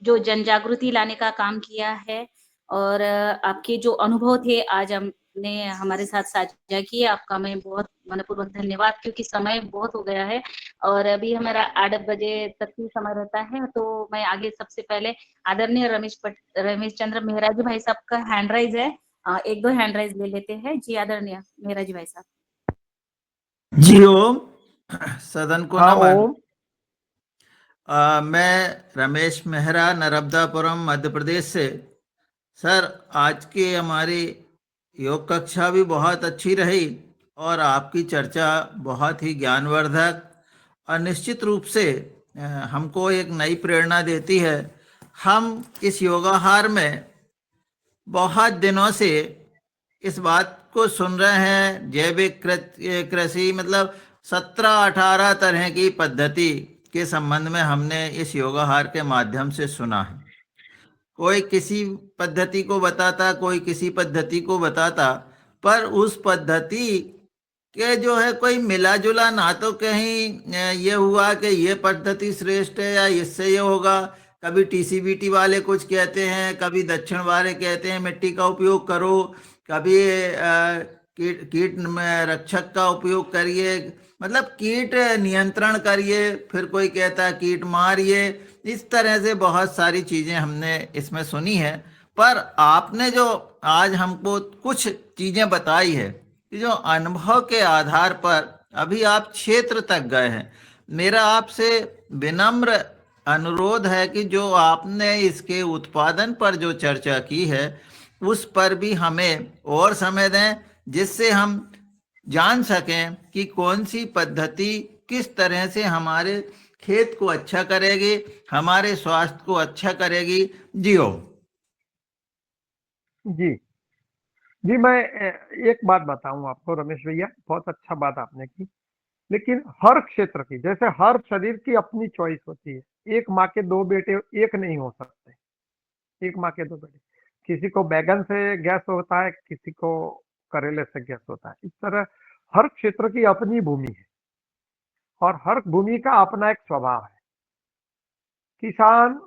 जो जन जागृति लाने का काम किया है और आपके जो अनुभव थे आज हमने हमारे साथ साझा किए, आपका मैं बहुत मनपूर्वक धन्यवाद, क्योंकि समय बहुत हो गया है और अभी हमारा 8 बजे तक ही समय रहता है। तो मैं आगे सबसे पहले आदरणीय रमेश चंद्र मेहरा जी भाई साहब का हैंड राइज है, एक दो हैंड राइज ले लेते हैं। जी आदरणीय मेहरा जी भाई साहब। जी ओम, सदन को हाँ नमन। ओम। मैं रमेश मेहरा, नर्मदापुरम, मध्य प्रदेश से। सर, आज की हमारी योग कक्षा भी बहुत अच्छी रही और आपकी चर्चा बहुत ही ज्ञानवर्धक और निश्चित रूप से हमको एक नई प्रेरणा देती है। हम इस योगाहार में बहुत दिनों से इस बात को सुन रहे हैं, जैविक कृषि, मतलब 17-18 तरह की पद्धति के संबंध में हमने इस योगाहार के माध्यम से सुना है। कोई किसी पद्धति को बताता, कोई किसी पद्धति को बताता, पर उस पद्धति के जो है कोई मिला जुला ना तो कहीं ये हुआ कि ये पद्धति श्रेष्ठ है या इससे ये होगा। कभी टीसीबीटी वाले कुछ कहते हैं, कभी दक्षिण वाले कहते हैं मिट्टी का उपयोग करो, कभी कीट में रक्षक का उपयोग करिए, मतलब कीट नियंत्रण करिए, फिर कोई कहता है कीट मारिए। इस तरह से बहुत सारी चीज़ें हमने इसमें सुनी है, पर आपने जो आज हमको कुछ चीजें बताई है कि जो अनुभव के आधार पर अभी आप क्षेत्र तक गए हैं, मेरा आपसे विनम्र अनुरोध है कि जो आपने इसके उत्पादन पर जो चर्चा की है उस पर भी हमें और समय दें, जिससे हम जान सकें कि कौन सी पद्धति किस तरह से हमारे खेत को अच्छा करेगी, हमारे स्वास्थ्य को अच्छा करेगी। जियो। जी जी, मैं एक बात बताऊं आपको रमेश भैया, बहुत अच्छा बात आपने की। लेकिन हर क्षेत्र की, जैसे हर शरीर की अपनी चॉइस होती है। एक माँ के दो बेटे एक नहीं हो सकते। एक माँ के दो बेटे, किसी को बैगन से गैस होता है, किसी को करेले से गैस होता है। इस तरह हर क्षेत्र की अपनी भूमि है और हर भूमि का अपना एक स्वभाव है। किसान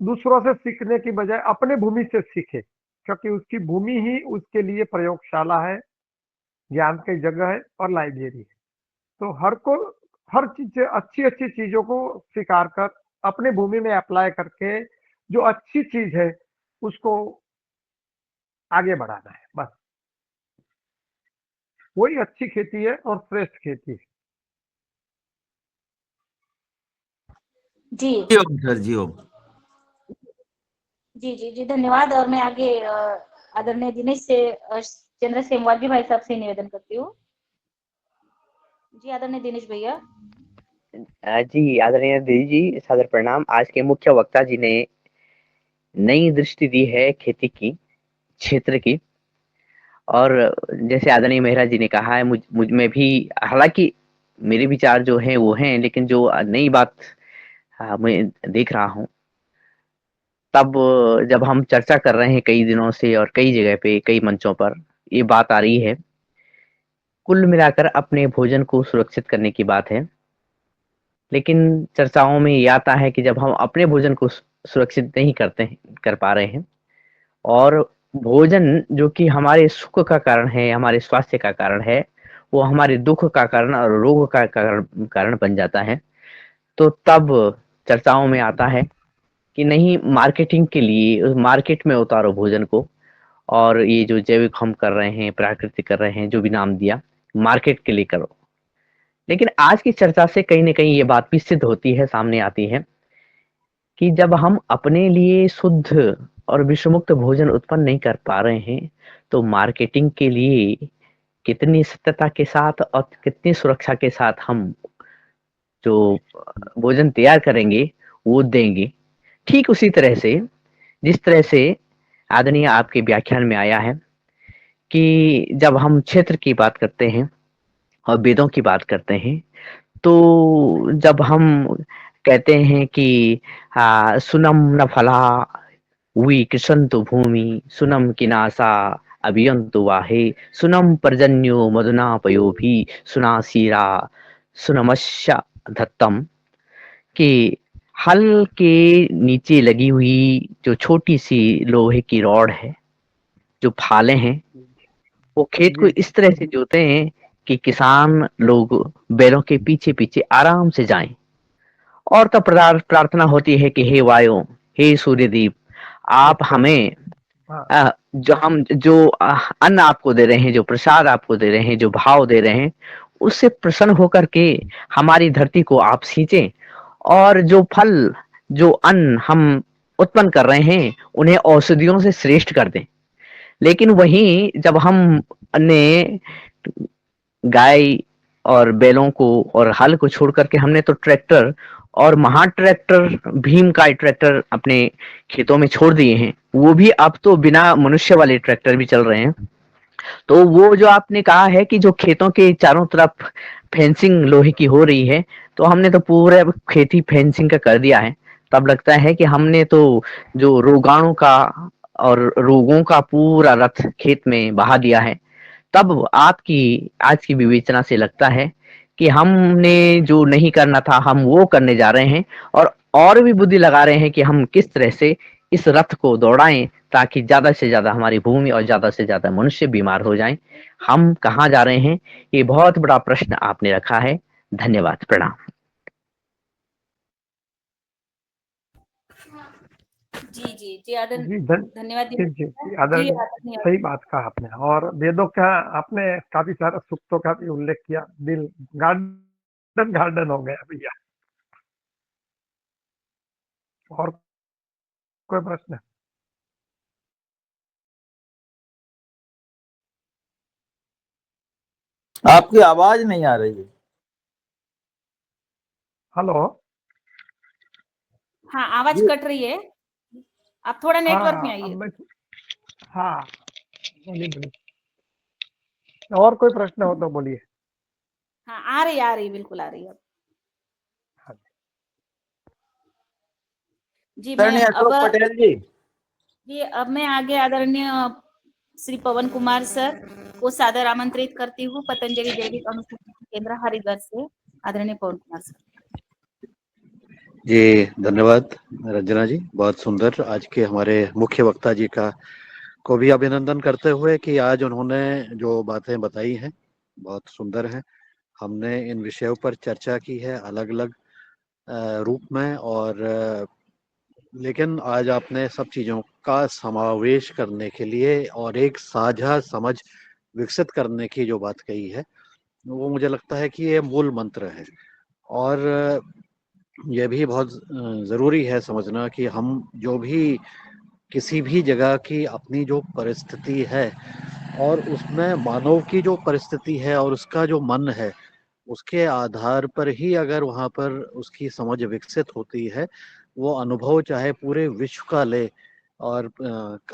दूसरों से सीखने की बजाय अपने भूमि से सीखे, क्योंकि उसकी भूमि ही उसके लिए प्रयोगशाला है, ज्ञान की जगह है और लाइब्रेरी है। तो हर चीज, अच्छी अच्छी चीजों को स्वीकार कर अपने भूमि में अप्लाई करके जो अच्छी चीज है उसको आगे बढ़ाना है, बस। वही अच्छी खेती है और श्रेष्ठ खेती है। जी जियो सर, जियो। जी जी जी, धन्यवाद। और मैं आगे आदरणीय दिनेश से चंद्र सेमवाल भाई साहब से निवेदन करती हूँ। जी आदरणीय दिनेश भैया। जी आदरणीय दीदी जी, सादर प्रणाम। आज के मुख्य वक्ता जी ने नई दृष्टि दी है खेती की, क्षेत्र की। और जैसे आदरणीय मेहरा जी ने कहा है, मुझ में भी, हालांकि मेरे विचार जो हैं वो हैं, लेकिन जो नई बात मैं देख रहा हूँ, तब जब हम चर्चा कर रहे हैं कई दिनों से और कई जगह पे, कई मंचों पर ये बात आ रही है, कुल मिलाकर अपने भोजन को सुरक्षित करने की बात है। लेकिन चर्चाओं में ये आता है कि जब हम अपने भोजन को सुरक्षित नहीं कर पा रहे हैं, और भोजन जो कि हमारे सुख का कारण है, हमारे स्वास्थ्य का कारण है, वो हमारे दुख का कारण और रोग का कारण बन जाता है, तो तब चर्चाओं में आता है कि नहीं, मार्केटिंग के लिए मार्केट में उतारो भोजन को, और ये जो जैविक हम कर रहे हैं, प्राकृतिक कर रहे हैं, जो भी नाम दिया, मार्केट के लिए करो। लेकिन आज की चर्चा से कहीं ना कहीं ये बात भी सिद्ध होती है, सामने आती है, कि जब हम अपने लिए शुद्ध और विषमुक्त भोजन उत्पन्न नहीं कर पा रहे हैं, तो मार्केटिंग के लिए कितनी सत्यता के साथ और कितनी सुरक्षा के साथ हम जो भोजन तैयार करेंगे वो देंगे। ठीक उसी तरह से, जिस तरह से आदरणीय आपके व्याख्यान में आया है कि जब हम क्षेत्र की बात करते हैं और वेदों की बात करते हैं, तो जब हम कहते हैं कि सुनम न फला वी कृषन्तु भूमि, सुनम किनासा अभियंतु वाहे, सुनम पर्जन्यो मधुना पयोभि, सुना सीरा सुनमस्य धत्तम। कि हल के नीचे लगी हुई जो छोटी सी लोहे की रॉड है, जो फाले हैं, वो खेत को जी इस तरह से जोते हैं कि किसान लोग बैलों के पीछे पीछे आराम से जाएं। और तब प्रार्थना होती है कि हे वायु, हे सूर्यदेव, आप अच्छा, हमें हाँ जो अन्न आपको दे रहे हैं, जो प्रसाद आपको दे रहे हैं, जो भाव दे रहे हैं, उससे प्रसन्न होकर के हमारी धरती को आप सींचें, और जो फल, जो अन्न हम उत्पन्न कर रहे हैं, उन्हें औषधियों से श्रेष्ठ कर दें। लेकिन वहीं जब हम ने गाय और बैलों को और हल को छोड़ करके हमने तो ट्रैक्टर और महा ट्रैक्टर, भीम का ट्रैक्टर अपने खेतों में छोड़ दिए हैं, वो भी अब तो बिना मनुष्य वाले ट्रैक्टर भी चल रहे हैं। तो वो जो आपने कहा है कि जो खेतों के चारों तरफ फेंसिंग लोहे की हो रही है, तो हमने तो पूरे खेती फेंसिंग का कर दिया है। तब लगता है कि हमने तो जो रोगाणु का और रोगों का पूरा रथ खेत में बहा दिया है। तब आपकी आज की विवेचना से लगता है कि हमने जो नहीं करना था, हम वो करने जा रहे हैं, और भी बुद्धि लगा रहे हैं कि हम किस तरह से इस रथ को दौड़ाएं, ताकि ज्यादा से ज्यादा हमारी भूमि और ज्यादा से ज्यादा मनुष्य बीमार हो जाएं। हम कहाँ जा रहे हैं, ये बहुत बड़ा प्रश्न आपने रखा है। धन्यवाद, प्रणाम। जी जी जी जी धन्यवाद जी जी जी आदरणीय, आदरणीय। सही बात कहा आपने। और वेदों का आपने काफी सारा सूक्तों का भी उल्लेख किया। दिल गार्डन गार्डन हो गया भैया। और कोई प्रश्न? आपकी आवाज नहीं आ रही है। हेलो। हाँ, आवाज जी। कट रही है, आप थोड़ा नेटवर्क में हाँ अब आइए। मैं, हाँ बोलिए बोलिए। और कोई प्रश्न हो तो बोलिए। हाँ, आ रही बिल्कुल आ रही है। हाँ जी मैं आदरणीय अब अशोक पटेल जी। जी अब मैं आगे आदरणीय श्री पवन कुमार सर को सादर आमंत्रित करती हूँ, पतंजलि जैविक अनुसंधान केंद्र हरिद्वार से। आदरणीय पवन कुमार सर। जी धन्यवाद रंजना जी, बहुत सुंदर। आज के हमारे मुख्य वक्ता जी का को भी अभिनंदन करते हुए कि आज उन्होंने जो बातें बताई हैं बहुत सुंदर हैं। हमने इन विषयों पर चर्चा की है अलग अलग रूप में, और लेकिन आज आपने सब चीज़ों का समावेश करने के लिए और एक साझा समझ विकसित करने की जो बात कही है, वो मुझे लगता है कि ये मूल मंत्र है। और यह भी बहुत ज़रूरी है समझना कि हम जो भी किसी भी जगह की अपनी जो परिस्थिति है और उसमें मानव की जो परिस्थिति है और उसका जो मन है, उसके आधार पर ही अगर वहाँ पर उसकी समझ विकसित होती है, वो अनुभव चाहे पूरे विश्व का ले और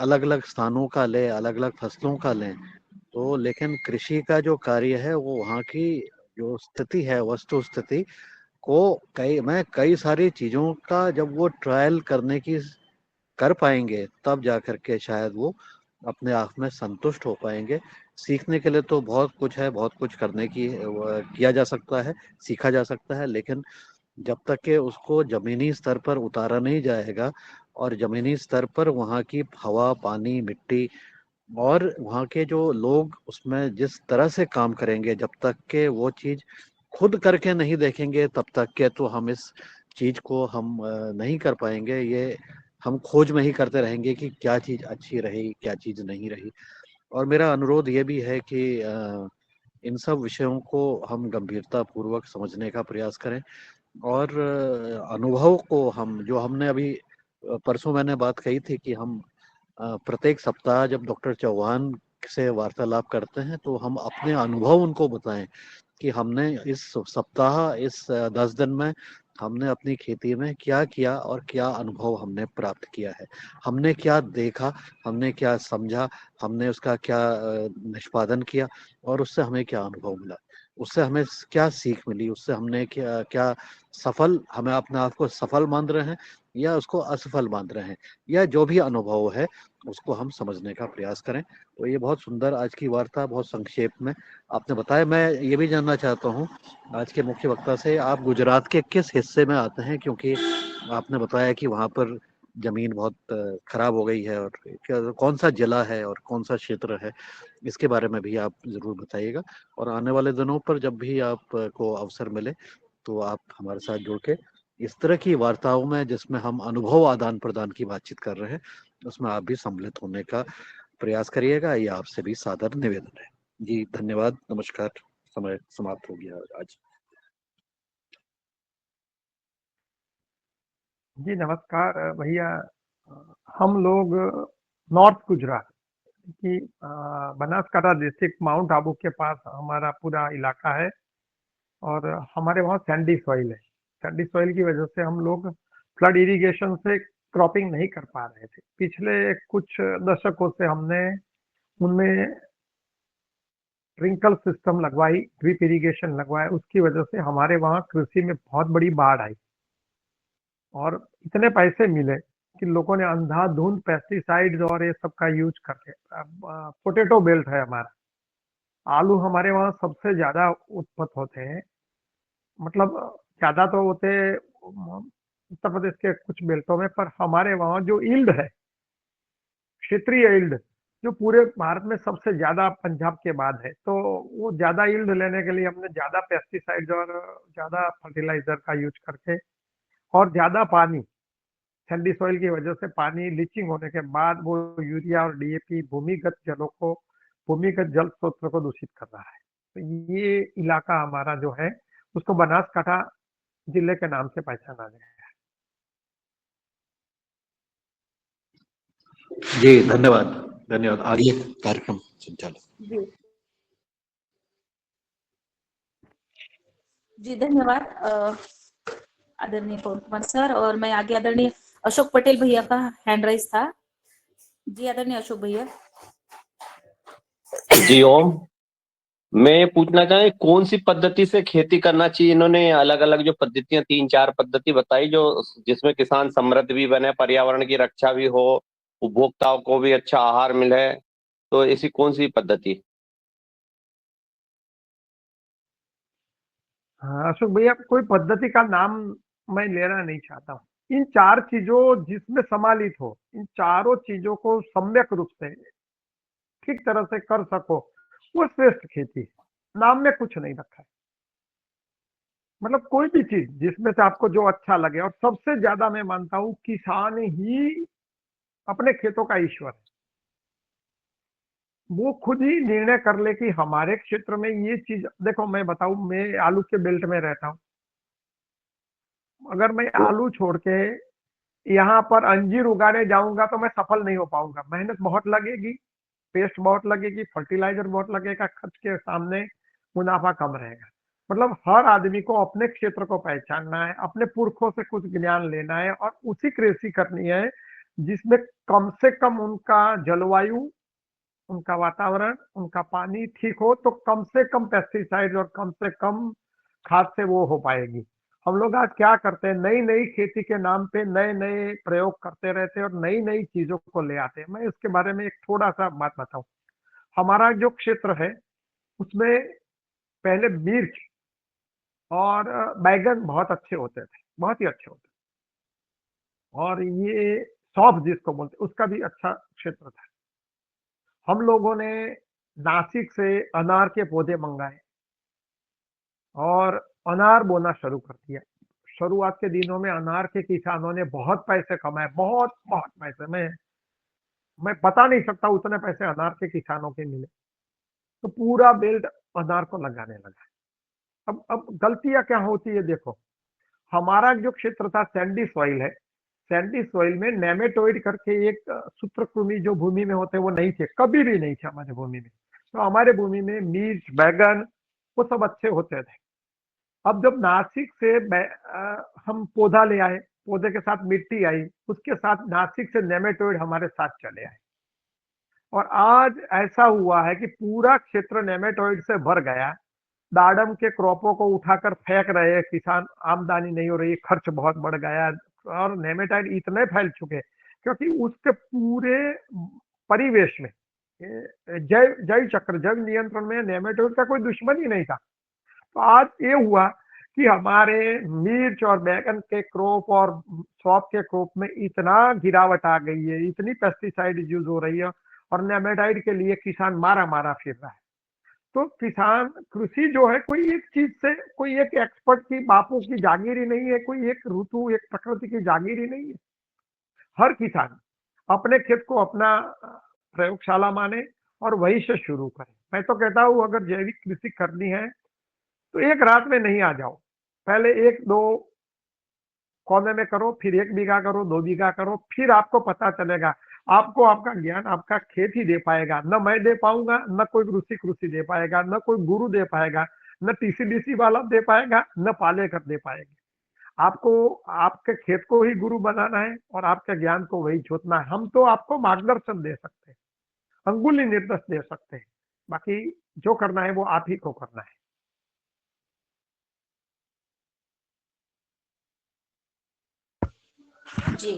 अलग अलग स्थानों का ले, अलग अलग फसलों का लें, तो लेकिन कृषि का जो कार्य है वो वहाँ की जो स्थिति है, वस्तु स्थिति को कई सारी चीज़ों का जब वो ट्रायल करने की कर पाएंगे, तब जाकर के शायद वो अपने आप में संतुष्ट हो पाएंगे। सीखने के लिए तो बहुत कुछ है, बहुत कुछ करने की किया जा सकता है, सीखा जा सकता है, लेकिन जब तक के उसको जमीनी स्तर पर उतारा नहीं जाएगा और जमीनी स्तर पर वहाँ की हवा, पानी, मिट्टी और वहाँ के जो लोग उसमें जिस तरह से काम करेंगे, जब तक के वो चीज़ खुद करके नहीं देखेंगे, तब तक के तो हम इस चीज़ को हम नहीं कर पाएंगे। ये हम खोज में ही करते रहेंगे कि क्या चीज़ अच्छी रही, क्या चीज़ नहीं रही। और मेरा अनुरोध ये भी है कि इन सब विषयों को हम गंभीरता पूर्वक समझने का प्रयास करें और अनुभव को हम जो हमने अभी परसों मैंने बात कही थी कि हम प्रत्येक सप्ताह जब डॉक्टर चौहान से वार्तालाप करते हैं तो हम अपने अनुभव उनको बताएं कि हमने इस सप्ताह, इस 10 दिन में हमने अपनी खेती में क्या किया और क्या अनुभव हमने प्राप्त किया है, हमने क्या देखा, हमने क्या समझा, हमने उसका क्या निष्पादन किया और उससे हमें क्या अनुभव मिला, उससे हमें क्या सीख मिली, उससे हमने क्या क्या सफल, हमें अपने आप को सफल मान रहे हैं या उसको असफल मान रहे हैं, या जो भी अनुभव है उसको हम समझने का प्रयास करें। तो ये बहुत सुंदर आज की वार्ता, बहुत संक्षेप में आपने बताया। मैं ये भी जानना चाहता हूँ आज के मुख्य वक्ता से, आप गुजरात के किस हिस्से में आते हैं, क्योंकि आपने बताया कि वहाँ पर जमीन बहुत खराब हो गई है, और कौन सा जिला है और कौन सा क्षेत्र है, इसके बारे में भी आप जरूर बताइएगा। और आने वाले दिनों पर जब भी आपको अवसर मिले तो आप हमारे साथ जुड़ के इस तरह की वार्ताओं में जिसमें हम अनुभव आदान प्रदान की बातचीत कर रहे हैं, उसमें आप भी सम्मिलित होने का प्रयास करिएगा, ये आपसे भी सादर निवेदन है। जी धन्यवाद, नमस्कार। समय समाप्त हो गया आज। जी नमस्कार भैया। हम लोग नॉर्थ गुजरात की बनासकांठा डिस्ट्रिक्ट माउंट आबू के पास हमारा पूरा इलाका है और हमारे वहाँ सैंडी सॉइल है। सैंडी सॉइल की वजह से हम लोग फ्लड इरिगेशन से क्रॉपिंग नहीं कर पा रहे थे। पिछले कुछ दशकों से हमने उनमें स्प्रिंकल सिस्टम लगवाई, ड्रिप इरिगेशन लगवाया, उसकी वजह से हमारे वहाँ कृषि में बहुत बड़ी बाढ़ आई और इतने पैसे मिले कि लोगों ने अंधाधुंध पेस्टिसाइड्स और ये सब का यूज करके। पोटैटो बेल्ट है हमारा, आलू हमारे वहाँ सबसे ज्यादा उत्पन्न होते हैं। मतलब ज्यादा तो होते उत्तर प्रदेश के कुछ बेल्टों में, पर हमारे वहाँ जो ईल्ड है, क्षेत्रीय ईल्ड, जो पूरे भारत में सबसे ज्यादा पंजाब के बाद है, तो वो ज्यादा ईल्ड लेने के लिए हमने ज्यादा पेस्टिसाइड्स और ज्यादा फर्टिलाइजर का यूज करके और ज्यादा पानी सैंडी सॉइल की वजह से पानी लीचिंग होने के बाद वो यूरिया और डीएपी भूमिगत जल स्रोत को दूषित कर रहा है। तो ये इलाका हमारा जो है उसको बनासकांठा जिले के नाम से पहचाना गया है। जी धन्यवाद, धन्यवाद। आगे कार्यक्रम संचालन। जी धन्यवाद आदरणीय पवन कुमार सर। और मैं आगे आदरणीय अशोक पटेल भैया का हैंड राइज था। जी आदरणीय अशोक भैया। जी ओम, मैं पूछना चाहे कौन सी पद्धति से खेती करना चाहिए। इन्होंने अलग अलग जो पद्धतियां 3-4 पद्धति बताई जो जिसमें किसान समृद्ध भी बने, पर्यावरण की रक्षा भी हो, उपभोक्ताओं को भी अच्छा आहार मिले, तो ऐसी कौन सी पद्धति? हाँ अशोक भैया, कोई पद्धति का नाम मैं लेना नहीं चाहता हूँ। इन 4 चीजों जिसमें समालित हो, इन चारों चीजों को सम्यक रूप से ठीक तरह से कर सको, वो श्रेष्ठ खेती है। नाम में कुछ नहीं रखा है, मतलब कोई भी चीज जिसमें से आपको जो अच्छा लगे। और सबसे ज्यादा मैं मानता हूँ किसान ही अपने खेतों का ईश्वर है। वो खुद ही निर्णय कर ले कि हमारे क्षेत्र में ये चीज। देखो मैं बताऊं, मैं आलू के बेल्ट में रहता हूँ। अगर मैं आलू छोड़ के यहाँ पर अंजीर उगाने जाऊंगा तो मैं सफल नहीं हो पाऊंगा। मेहनत बहुत लगेगी, पेस्ट बहुत लगेगी, फर्टिलाइजर बहुत लगेगा, खर्च के सामने मुनाफा कम रहेगा। मतलब हर आदमी को अपने क्षेत्र को पहचानना है, अपने पुरखों से कुछ ज्ञान लेना है और उसी कृषि करनी है जिसमें कम से कम उनका जलवायु, उनका वातावरण, उनका पानी ठीक हो, तो कम से कम पेस्टिसाइड और कम से कम खाद से वो हो पाएगी। हम लोग आज क्या करते हैं, नई नई खेती के नाम पे नए नए प्रयोग करते रहते हैं और नई नई चीजों को ले आते हैं। मैं इसके बारे में एक थोड़ा सा बात बताऊं। हमारा जो क्षेत्र है उसमें पहले मिर्च और बैगन बहुत अच्छे होते थे, बहुत ही अच्छे होते थे। और ये सौंफ जिसको बोलते, उसका भी अच्छा क्षेत्र था। हम लोगों ने नासिक से अनार के पौधे मंगाए और अनार बोना शुरू कर दिया। शुरुआत के दिनों में अनार के किसानों ने बहुत पैसे कमाए, बहुत बहुत पैसे। मैं बता नहीं सकता उतने पैसे अनार के किसानों के मिले। तो पूरा बेल्ट अनार को लगाने लगा। अब गलतियां क्या होती है देखो, हमारा जो क्षेत्र था सैंडी सॉइल है। सैंडी सॉइल में नेमेटोइड करके एक सूत्रकृमि जो भूमि में होते वो नहीं थे, कभी भी नहीं थे हमारे भूमि में। तो हमारे भूमि में मिर्च, बैगन वो सब अच्छे होते थे। अब जब नासिक से हम पौधा ले आए, पौधे के साथ मिट्टी आई, उसके साथ नासिक से नेमेटोइड हमारे साथ चले आए और आज ऐसा हुआ है कि पूरा क्षेत्र नेमेटोइड से भर गया। दाडम के क्रॉपों को उठाकर फेंक रहे हैं किसान, आमदनी नहीं हो रही, खर्च बहुत बढ़ गया और नेमेटाइड इतने फैल चुके क्योंकि उसके पूरे परिवेश में जैव चक्र, जैव नियंत्रण में नेमेटोइड का कोई दुश्मन ही नहीं था। तो आज ये हुआ कि हमारे मिर्च और बैगन के क्रॉप और सौंफ के क्रॉप में इतना गिरावट आ गई है, इतनी पेस्टिसाइड यूज हो रही है और नेमेटाइड के लिए किसान मारा मारा फिर रहा है। तो किसान कृषि जो है कोई एक चीज से, कोई एक एक्सपर्ट की बापू की जागीरी नहीं है, कोई एक ऋतु, एक प्रकृति की जागीरी नहीं है। हर किसान अपने खेत को अपना प्रयोगशाला माने और वहीं से शुरू करे। मैं तो कहता हूँ अगर जैविक कृषि करनी है तो एक रात में नहीं आ जाओ, पहले 1-2 कोने में करो, फिर 1 बीघा करो, 2 बीघा करो, फिर आपको पता चलेगा। आपको आपका ज्ञान आपका खेत ही दे पाएगा, न मैं दे पाऊंगा, न कोई कृषि दे पाएगा, न कोई गुरु दे पाएगा, न टीसीडीसी वाला दे पाएगा, न पालेकर दे पाएंगे। आपको आपके खेत को ही गुरु बनाना है और आपके ज्ञान को वही जोतना है। हम तो आपको मार्गदर्शन दे सकते हैं, अंगुली निर्देश दे सकते हैं, बाकी जो करना है वो आप ही को करना है। जी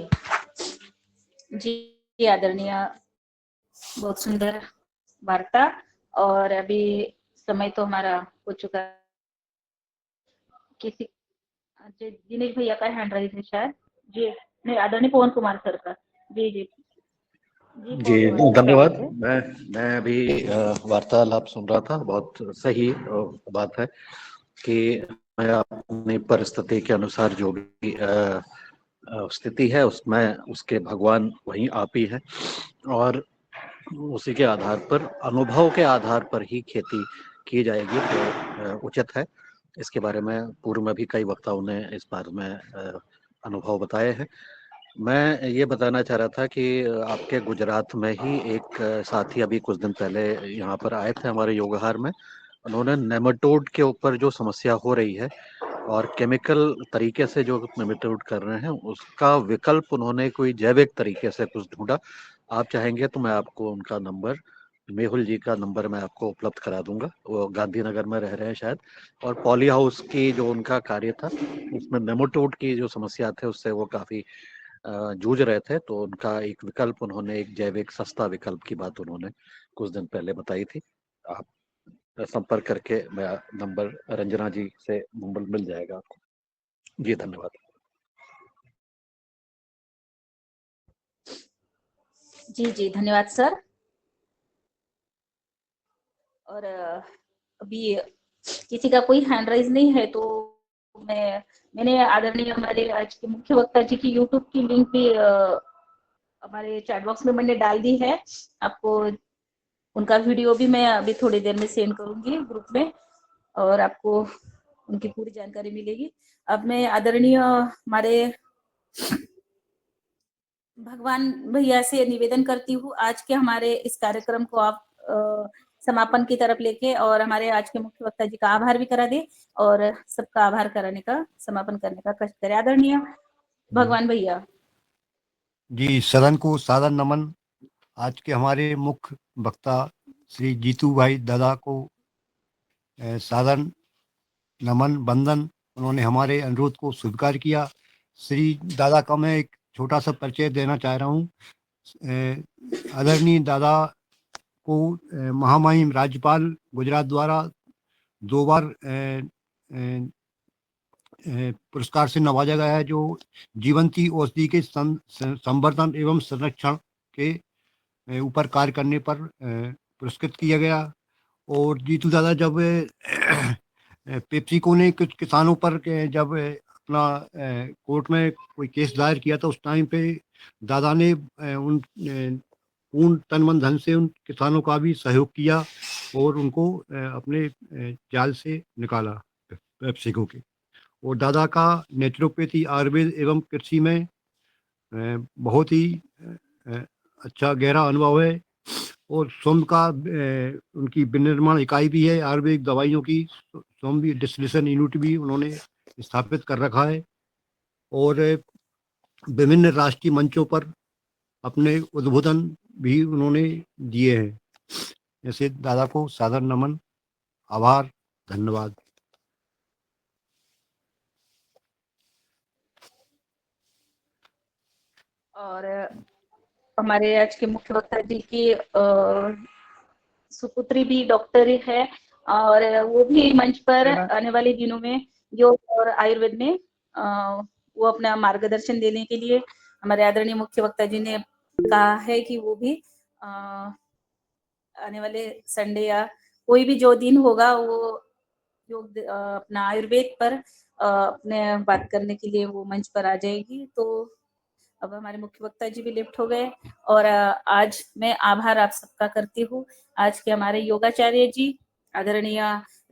जी आदरणीय, बहुत सुंदर वार्ता। और अभी समय तो हमारा हो चुका है। किसी दिनेश भैया का हैंड राइज है शायद। जी नहीं, आदरणीय पवन कुमार सर का। जी जी जी धन्यवाद। मैं अभी वार्तालाप सुन रहा था, बहुत सही बात है कि मैं अपनी परिस्थिति के अनुसार जो भी स्थिति है उसमें उसके भगवान वहीं आप ही हैं, और उसी के आधार पर, अनुभव के आधार पर ही खेती की जाएगी तो उचित है। इसके बारे में पूर्व में भी कई वक्ताओं ने इस बारे में अनुभव बताए हैं। मैं ये बताना चाह रहा था कि आपके गुजरात में ही एक साथी अभी कुछ दिन पहले यहाँ पर आए थे हमारे योगहार में। उन्होंने नेमाटोड के ऊपर जो समस्या हो रही है और केमिकल तरीके से जो नेमाटोड कर रहे हैं, उसका विकल्प उन्होंने कोई जैविक तरीके से कुछ ढूंढा। आप चाहेंगे तो मैं आपको उनका नंबर, मेहुल जी का नंबर मैं आपको उपलब्ध करा दूंगा। वो गांधीनगर में रह रहे हैं शायद, और पॉली हाउस की जो उनका कार्य था उसमें नेमाटोड की जो समस्या थे उससे वो काफी जूझ रहे थे। तो उनका एक विकल्प, उन्होंने एक जैविक सस्ता विकल्प की बात उन्होंने कुछ दिन पहले बताई थी। आप संपर्क करके, मैं नंबर रंजना जी से नंबर मिल जाएगा आपको। जी धन्यवाद। जी जी धन्यवाद सर। और अभी किसी का कोई हैंड राइज नहीं है तो मैंने आदरणीय हमारे आज के मुख्य वक्ता जी की यूट्यूब की लिंक भी हमारे चैट बॉक्स में मैंने डाल दी है। आपको उनका वीडियो भी मैं अभी थोड़ी देर में सेंड करूंगी ग्रुप में, और आपको उनकी पूरी जानकारी मिलेगी। अब मैं आदरणीय हमारे भगवान भैया से निवेदन करती हूँ आज के हमारे इस कार्यक्रम को आप समापन की तरफ लेके, और हमारे आज के मुख्य वक्ता जी का आभार भी करा दे और सबका आभार कराने का, समापन करने का कष्ट करे। आदरणीय भगवान भैया। जी, सदन को सादर नमन। आज के हमारे मुख्य वक्ता श्री जीतू भाई दादा को सादर नमन वंदन। उन्होंने हमारे अनुरोध को स्वीकार किया। श्री दादा का मैं एक छोटा सा परिचय देना चाह रहा हूँ। आदरणीय दादा को महामहिम राज्यपाल गुजरात द्वारा 2 बार पुरस्कार से नवाजा गया है, जो जीवंती औषधि के संवर्धन एवं संरक्षण के ऊपर कार्य करने पर पुरस्कृत किया गया। और जीतू दादा जब पेप्सिको ने कुछ किसानों पर जब अपना कोर्ट में कोई केस दायर किया था, उस टाइम पे दादा ने उन पूर्ण तन मन धन से उन किसानों का भी सहयोग किया और उनको अपने जाल से निकाला पेप्सिको के। और दादा का नेचुरोपैथी, आयुर्वेद एवं कृषि में बहुत ही अच्छा गहरा अनुभव है। और सोम का उनकी विनिर्माण इकाई भी है, आयुर्वेदिक दवाइयों की सोम भी डिस्टिलेशन यूनिट भी उन्होंने स्थापित कर रखा है। और विभिन्न राष्ट्रीय मंचों पर अपने उद्बोधन भी उन्होंने दिए हैं। ऐसे दादा को सादर नमन, आभार, धन्यवाद। और हमारे आज के मुख्य वक्ता जी की सुपुत्री भी डॉक्टर है, और वो भी मंच पर आने वाले दिनों में योग और आयुर्वेद में वो अपना मार्गदर्शन देने के लिए हमारे आदरणीय मुख्य वक्ता जी ने कहा है कि वो भी आने वाले संडे या कोई भी जो दिन होगा वो योग अपना आयुर्वेद पर अपने बात करने के लिए वो मंच पर आ जाएगी। तो अब हमारे मुख्य वक्ता जी भी लिफ्ट हो गए, और आज मैं आभार आप सबका करती हूँ। आज के हमारे योगाचार्य जी आदरणीय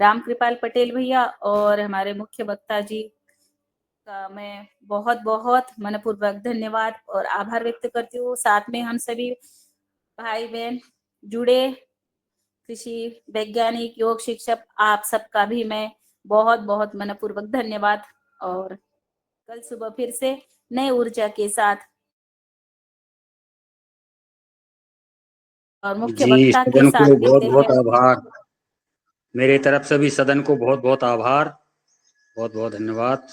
राम कृपाल पटेल भैया और हमारे मुख्य वक्ता जी का मैं बहुत बहुत मनपूर्वक धन्यवाद और आभार व्यक्त करती हूँ। साथ में हम सभी भाई बहन जुड़े कृषि वैज्ञानिक, योग शिक्षक, आप सबका भी मैं बहुत बहुत मनपूर्वक धन्यवाद। और कल सुबह फिर से नई ऊर्जा के साथ और मुख्य जी, वक्ता के सदन साथ को बहुत मिलते बहुत हैं। आभार। मेरे तरफ से भी सदन को बहुत बहुत आभार, बहुत बहुत धन्यवाद।